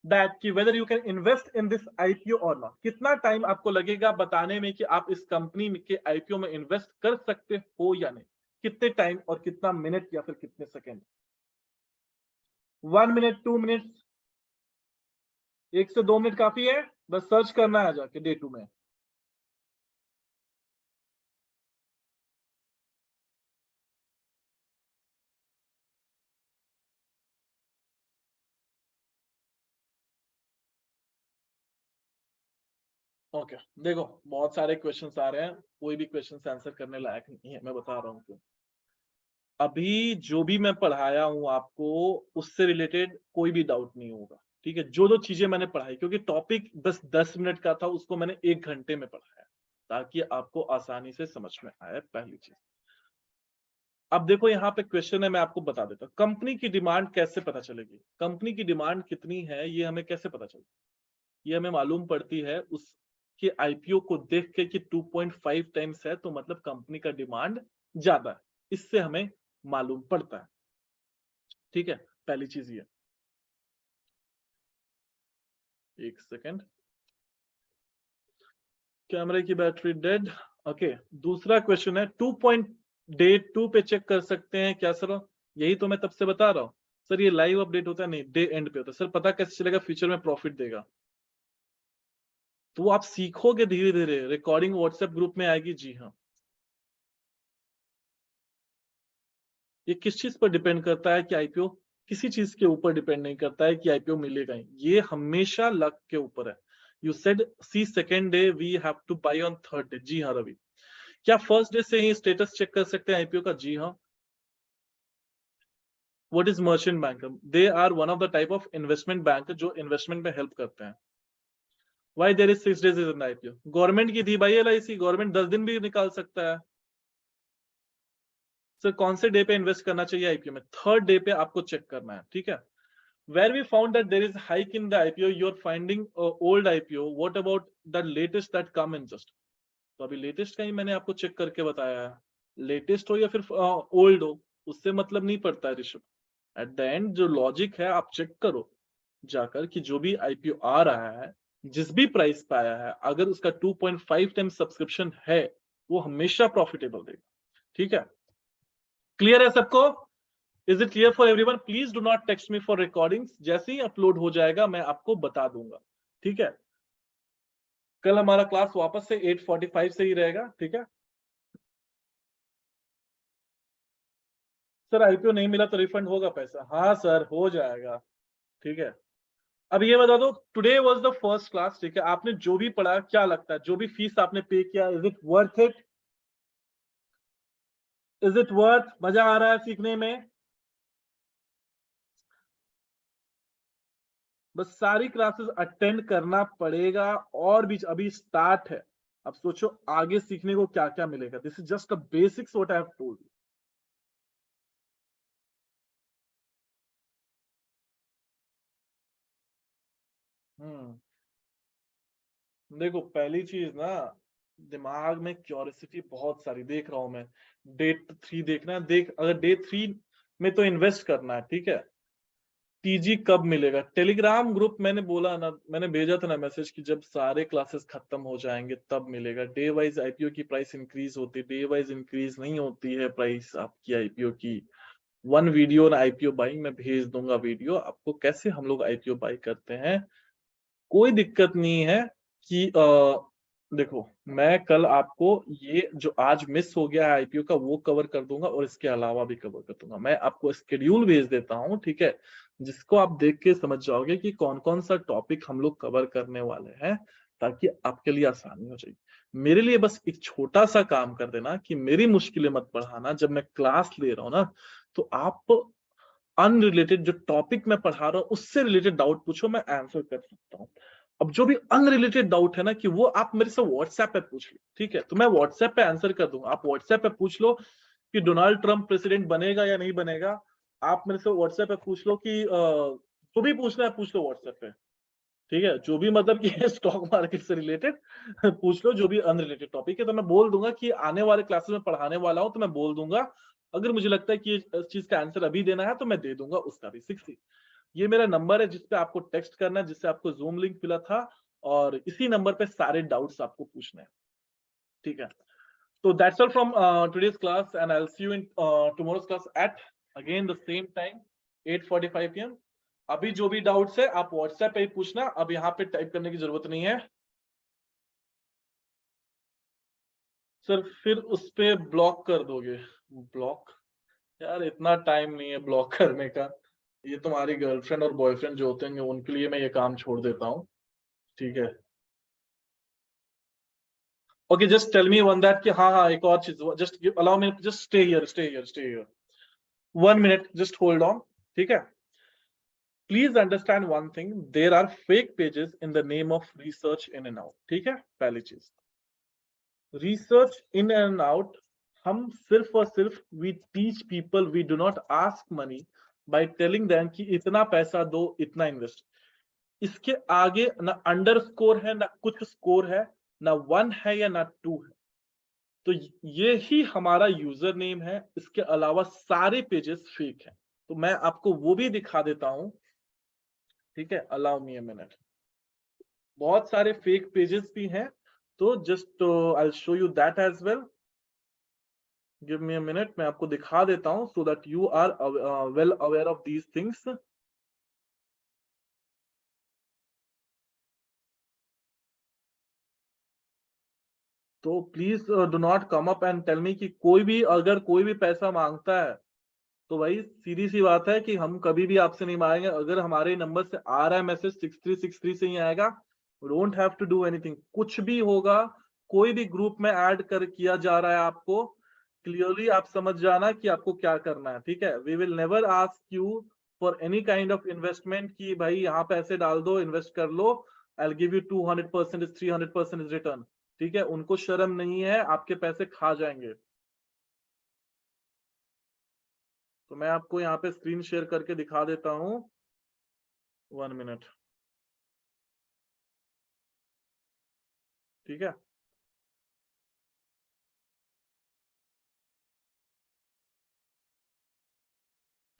that कि whether you can invest in this IPO or not? कितना टाइम आपको लगेगा बताने में कि आप इस कंपनी के आईपीओ में इन्वेस्ट कर सकते हो या नहीं? कितने टाइम और कितना मिनट या फिर कितने सेकेंड? 1 मिनट, 2 मिनट, 1 से 2 मिनट काफी है? बस सर्च करना है जाके डे 2 में। ओके, देखो बहुत सारे क्वेश्चंस आ रहे हैं, कोई भी क्वेश्चन आंसर करने लायक नहीं है, मैं बता रहा हूँ क्यों। अभी जो भी मैं पढ़ाया हूं आपको, उससे रिलेटेड कोई भी डाउट नहीं होगा, ठीक है। जो जो चीजें मैंने पढ़ाई, क्योंकि टॉपिक बस 10 मिनट का था, उसको मैंने 1 घंटे में पढ़ाया ताकि आपको आसानी से समझ में आए, पहली चीज। अब देखो यहाँ पे क्वेश्चन है, मैं आपको बता देता हूँ, कंपनी की डिमांड कैसे पता चलेगी? कंपनी की डिमांड कितनी है ये हमें कैसे पता चलेगी? ये हमें मालूम पड़ती है उसके आईपीओ को देख के कि 2.5 टाइम्स है, तो मतलब कंपनी का डिमांड ज्यादा है, इससे हमें मालूम पड़ता है, ठीक है। पहली चीज ये, एक सेकेंड, कैमरे की बैटरी डेड। ओके, दूसरा क्वेश्चन है, 2.2 पे चेक कर सकते हैं क्या सर? यही तो मैं तब से बता रहा हूँ सर, ये लाइव अपडेट होता है नहीं, डे एंड पे होता है। सर पता कैसे चलेगा फ्यूचर में प्रॉफिट देगा? तो आप सीखोगे धीरे धीरे, रिकॉर्डिंग व्हाट्सएप ग्रुप में आएगी, जी हाँ। ये किस चीज पर डिपेंड करता है कि आईपीओ, किसी चीज के ऊपर डिपेंड नहीं करता है कि आईपीओ मिलेगा ही, ये हमेशा लक के ऊपर है। You said see second day we have to buy on third day, जी हाँ रवि। क्या फर्स्ट डे से ही स्टेटस चेक कर सकते हैं आईपीओ का? जी हाँ। What is merchant bank? They are one of the type of investment bank जो इन्वेस्टमेंट में हेल्प करते हैं। Why there is 6 days in IPO? Government की थी भाई एलआईसी, गवर्नमेंट 10 दिन भी निकाल सकता है। सर कौन से डे पे इन्वेस्ट करना चाहिए आईपीओ में? थर्ड डे पे आपको चेक करना है, ठीक है। Where we found that there is hike in the IPO, you're finding old IPO. What about the latest that come in just? तो अभी लेटेस्ट का ही मैंने आपको चेक करके बताया है। लेटेस्ट हो या फिर ओल्ड हो, उससे मतलब नहीं पड़ता है ऋषभ। एट द एंड जो लॉजिक है आप चेक करो जाकर कि जो भी आईपीओ आ रहा है, जिस भी प्राइस पे आया है, अगर उसका 2.5 टाइम्स सब्सक्रिप्शन है, वो हमेशा प्रॉफिटेबल देगा, ठीक है। क्लियर है सबको? Is it clear for everyone? Please do not text me for recordings, जैसे ही अपलोड हो जाएगा मैं आपको बता दूंगा, ठीक है। कल हमारा क्लास वापस से 8:45 से ही रहेगा, ठीक है। सर आईपीओ नहीं मिला तो रिफंड होगा पैसा? हाँ सर हो जाएगा, ठीक है। अब ये बता दो, today was the first class, ठीक है। आपने जो भी पढ़ा, क्या लगता है जो भी फीस आपने पे किया, is it worth it? Is it worth? मजा आ रहा है सीखने में? बस सारी क्लासेस अटेंड करना पड़ेगा, और भी अभी स्टार्ट है। अब सोचो आगे सीखने को क्या क्या मिलेगा। This is just a basics what I have told you. देखो पहली चीज ना, दिमाग में क्यूरियोसिटी बहुत सारी देख रहा हूं मैं। डे 3 देखना है, देख अगर डे 3 में तो इन्वेस्ट करना है, ठीक है। टीजी कब मिलेगा? टेलीग्राम ग्रुप मैंने बोला ना, मैंने भेजा था ना मैसेज कि जब सारे क्लासेस खत्म हो जाएंगे तब मिलेगा। डे वाइज आईपीओ की प्राइस इंक्रीज होती है, डे वाइज इंक्रीज नहीं होती है प्राइस आपकी आईपीओ की। वन वीडियो ना आईपीओ बाइंग मैं भेज दूंगा, वीडियो आपको कैसे हम लोग आईपीओ बाई करते हैं। कोई दिक्कत नहीं है कि देखो, मैं कल आपको ये जो आज मिस हो गया है आईपीओ का वो कवर कर दूंगा और इसके अलावा भी कवर कर दूंगा। मैं आपको शेड्यूल भेज देता हूँ, ठीक है, जिसको आप देख के समझ जाओगे कि कौन कौन सा टॉपिक हम लोग कवर करने वाले हैं, ताकि आपके लिए आसानी हो जाएगी। मेरे लिए बस एक छोटा सा काम कर देना कि मेरी मुश्किलें मत बढ़ाना। जब मैं क्लास ले रहा हूँ ना, तो आप अनरिलेटेड जो टॉपिक मैं पढ़ा रहा हूँ उससे रिलेटेड डाउट पूछो, मैं आंसर कर सकता हूँ। अब जो भी अनरिलेटेड डाउट है ना, कि वो आप मेरे से व्हाट्सएप पे पूछ लो, ठीक है, तो मैं व्हाट्सएप पे आंसर कर दूंगा। आप व्हाट्सएप पे पूछ लो कि डोनाल्ड ट्रंप प्रेसिडेंट बनेगा या नहीं बनेगा। आप मेरे से व्हाट्सएप पे पूछ लो कि जो भी पूछना है पूछ लो व्हाट्सएप पे, ठीक है, जो भी मतलब कि स्टॉक मार्केट से रिलेटेड पूछ लो, जो भी अनरिलेटेड टॉपिक है, तो मैं बोल दूंगा कि आने वाले क्लासेस में पढ़ाने वाला हूं, तो मैं बोल दूंगा। अगर मुझे लगता है कि इस चीज का आंसर अभी देना है तो मैं दे दूंगा उसका भी। 60, ये मेरा नंबर है जिसपे आपको टेक्स्ट करना है, जिससे आपको जूम लिंक मिला था, और इसी नंबर पे सारे डाउट्स आपको पूछने हैं, ठीक है। तो that's all from today's class, and I will see you in tomorrow's class at again the same time 8:45 PM। अभी जो भी डाउट्स है आप व्हाट्सएप पे ही पूछना, अब यहाँ पे टाइप करने की जरूरत नहीं है। सर फिर उस पे ब्लॉक कर दोगे? ब्लॉक? यार इतना टाइम नहीं है ब्लॉक करने का। ये तुम्हारी गर्लफ्रेंड और बॉयफ्रेंड जो होते हैं उनके लिए मैं ये काम छोड़ देता हूँ, ठीक है। Okay, just tell me one that कि हाँ हाँ, एक और चीज, just allow me, just stay here 1 minute, just hold on, ठीक है। Please understand one thing, there are fake pages in the name of research in and out, ठीक है, पहली चीज। रिसर्च इन एंड आउट, हम सिर्फ और सिर्फ we teach people, we do not ask money by telling them कि इतना पैसा दो, इतना इन्वेस्ट। इसके आगे ना अंडर स्कोर है, ना कुछ स्कोर है, ना 1 है या ना 2 है। तो ये ही हमारा यूजर नेम है, इसके अलावा सारे पेजेस फेक हैं। तो मैं आपको वो भी दिखा देता हूं, ठीक है, अलाउ मी अ मिनट। बहुत सारे फेक पेजेस भी हैं, तो just I show you that as well. Give me a minute, मैं आपको दिखा देता हूं so that you are well aware of these things. तो please do not come up and tell me कि कोई भी अगर कोई भी पैसा मांगता है, तो भाई सीधी सी बात है कि हम कभी भी आपसे नहीं मांगेंगे। अगर हमारे नंबर से आ रहा है मैसेज 6363 से ही आएगा, don't have to do anything. कुछ भी होगा, कोई भी ग्रुप में ऐड कर किया जा रहा है आपको, क्लियरली आप समझ जाना कि आपको क्या करना है, ठीक है। We will never ask you for any kind of investment कि भाई यहाँ पैसे डाल दो, इन्वेस्ट कर लो, आई गिव यू 200% 300% रिटर्न, ठीक है। उनको शर्म नहीं है, आपके पैसे खा जाएंगे। तो मैं आपको यहाँ पे स्क्रीन शेयर करके दिखा देता हूँ, 1 मिनट, ठीक है।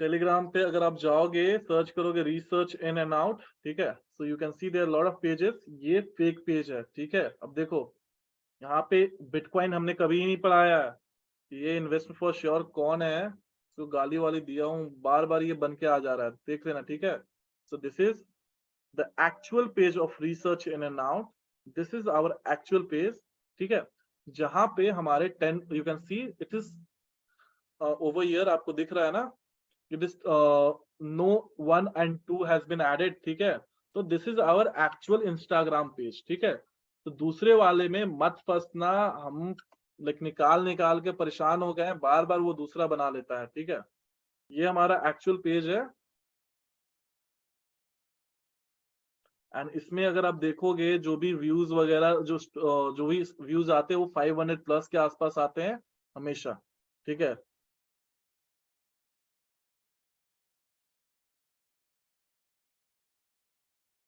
टेलीग्राम पे अगर आप जाओगे, सर्च करोगे रिसर्च इन एंड आउट, ठीक है, so you can see there lot of pages. ये फेक पेज है, ठीक है। अब देखो, यहाँ पे बिटकॉइन हमने कभी नहीं पढ़ाया है। ये इन्वेस्ट फॉर श्योर कौन है, तो गाली वाली दिया हूँ, बार बार ये बन के आ जा रहा है, देख लेना, ठीक है। So this is the actual page of research in and out, this is our actual page, ठीक है। जहां पे हमारे 10, you can see it is over year, आपको दिख रहा है ना, it is no 1 and 2 has been added, ठीक है। तो this is our actual Instagram page, ठीक है। तो दूसरे वाले में मत फंसना, हम लाइक निकाल निकाल के परेशान हो गए हैं, बार बार वो दूसरा बना लेता है, ठीक है। ये हमारा एक्चुअल पेज है, एंड इसमें अगर आप देखोगे जो भी व्यूज वगैरह, जो भी व्यूज आते हैं वो 500 प्लस के आसपास आते हैं हमेशा, ठीक है।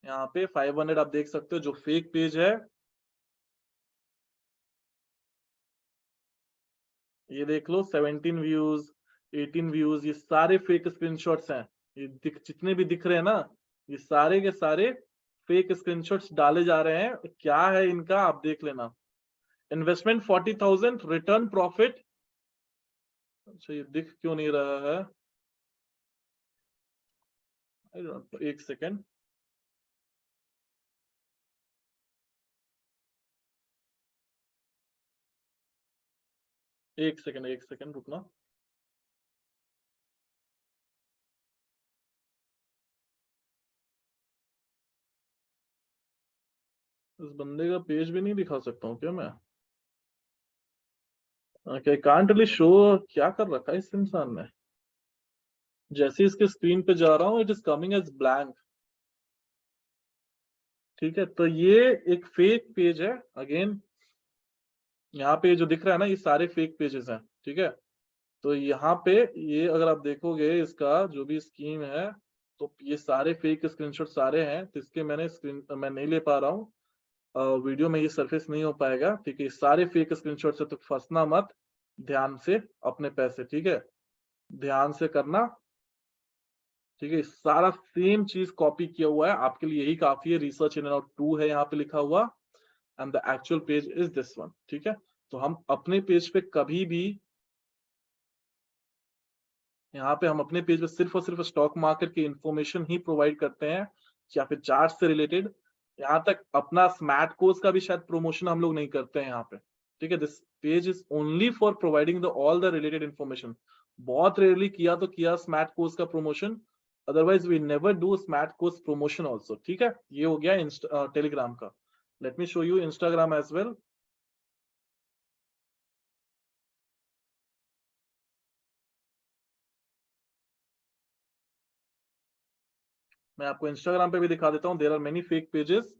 यहाँ पे 500 आप देख सकते हो, जो फेक पेज है, ये देख लो, 17 व्यूज, 18 व्यूज, ये सारे फेक स्क्रीनशॉट्स हैं। ये जितने भी दिख रहे हैं ना, ये सारे के सारे फेक स्क्रीनशॉट्स डाले जा रहे हैं। क्या है इनका, आप देख लेना। इन्वेस्टमेंट 40,000, रिटर्न प्रॉफिट, अच्छा ये दिख क्यों नहीं रहा है, एक सेकेंड। एक सेकंड रुकना। इस बंदे का पेज भी नहीं दिखा सकता हूँ क्या मैं? Okay, can't really show. क्या कर रखा है इस इंसान ने? जैसे इसके स्क्रीन पे जा रहा हूँ, it is coming as blank. ठीक है, तो ये एक फेक पेज है अगेन। यहाँ पे जो दिख रहा है ना, ये सारे फेक पेजेस हैं। ठीक है, तो यहाँ पे ये अगर आप देखोगे इसका जो भी स्कीम है, तो ये सारे फेक स्क्रीनशॉट सारे हैं। तो इसके मैं नहीं ले पा रहा हूँ, वीडियो में ये सरफेस नहीं हो पाएगा। ठीक है, ये सारे फेक स्क्रीनशॉट से तो फंसना मत, ध्यान से अपने पैसे, ठीक है, ध्यान से करना। ठीक है, सारा सेम चीज कॉपी किया हुआ है, आपके लिए यही काफी है। रिसर्च इन एंड आउट 2 है यहाँ पे लिखा हुआ, and the actual page is this one. ठीक है, तो हम अपने पेज पे कभी भी, यहाँ पे हम अपने पेज पे सिर्फ और सिर्फ स्टॉक मार्केट की इंफॉर्मेशन ही प्रोवाइड करते हैं, या फिर चार्ट से रिलेटेड। यहाँ तक अपना स्मार्ट कोर्स का भी शायद प्रमोशन हम लोग नहीं करते हैं यहाँ पे। ठीक है, this page is only for providing the all the related information. बहुत रेयरली किया तो किया स्मार्ट कोर्स का promotion, otherwise we never do smart course promotion also. ठीक है, ये हो गया टेलीग्राम का। Let me show you Instagram as well. मैं आपको इंस्टाग्राम पे भी दिखा देता हूँ, there are many fake pages.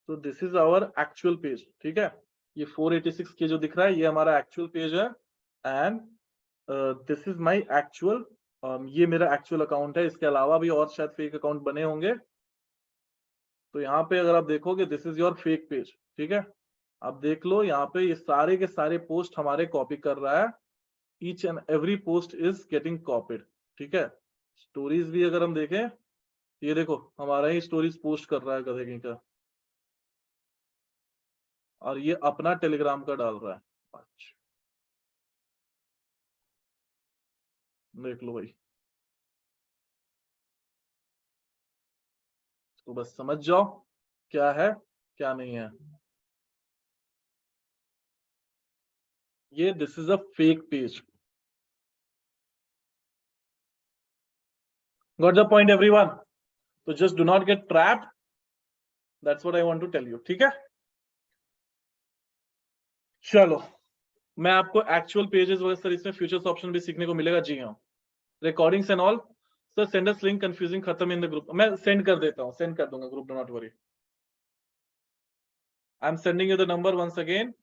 तो this is our actual page. ठीक है, ये 486 के जो दिख रहा है, ये हमारा एक्चुअल पेज है। And this is my actual, ये मेरा एक्चुअल अकाउंट है। इसके अलावा भी और शायद फेक अकाउंट बने होंगे। तो यहाँ पे अगर आप देखोगे, this is your fake page. ठीक है, आप देख लो यहाँ पे, ये सारे के सारे पोस्ट हमारे कॉपी कर रहा है। Each and every post is getting copied. ठीक है, स्टोरीज भी अगर हम देखें, ये देखो हमारा ही स्टोरीज पोस्ट कर रहा है गधे कहीं का, और ये अपना टेलीग्राम का डाल रहा है। अच्छा, देख लो भाई, तो बस समझ जाओ क्या है क्या नहीं है। ये this is a fake page. Got the point everyone? तो just do not get trapped, that's what I want to tell you. ठीक है, चलो, मैं आपको एक्चुअल पेजेस वगैरह सर, इसमें फ्यूचर्स ऑप्शन भी सीखने को मिलेगा। जी हाँ, recordings and all. Sir send us link, confusing खत्म इन द ग्रुप। मैं सेंड कर देता हूँ, सेंड कर दूंगा group, do not worry. I am sending you the number once again.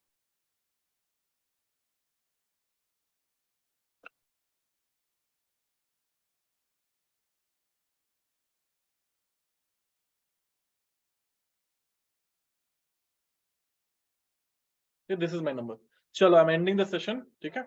This is my number. चलो, I am ending the session. ठीक है।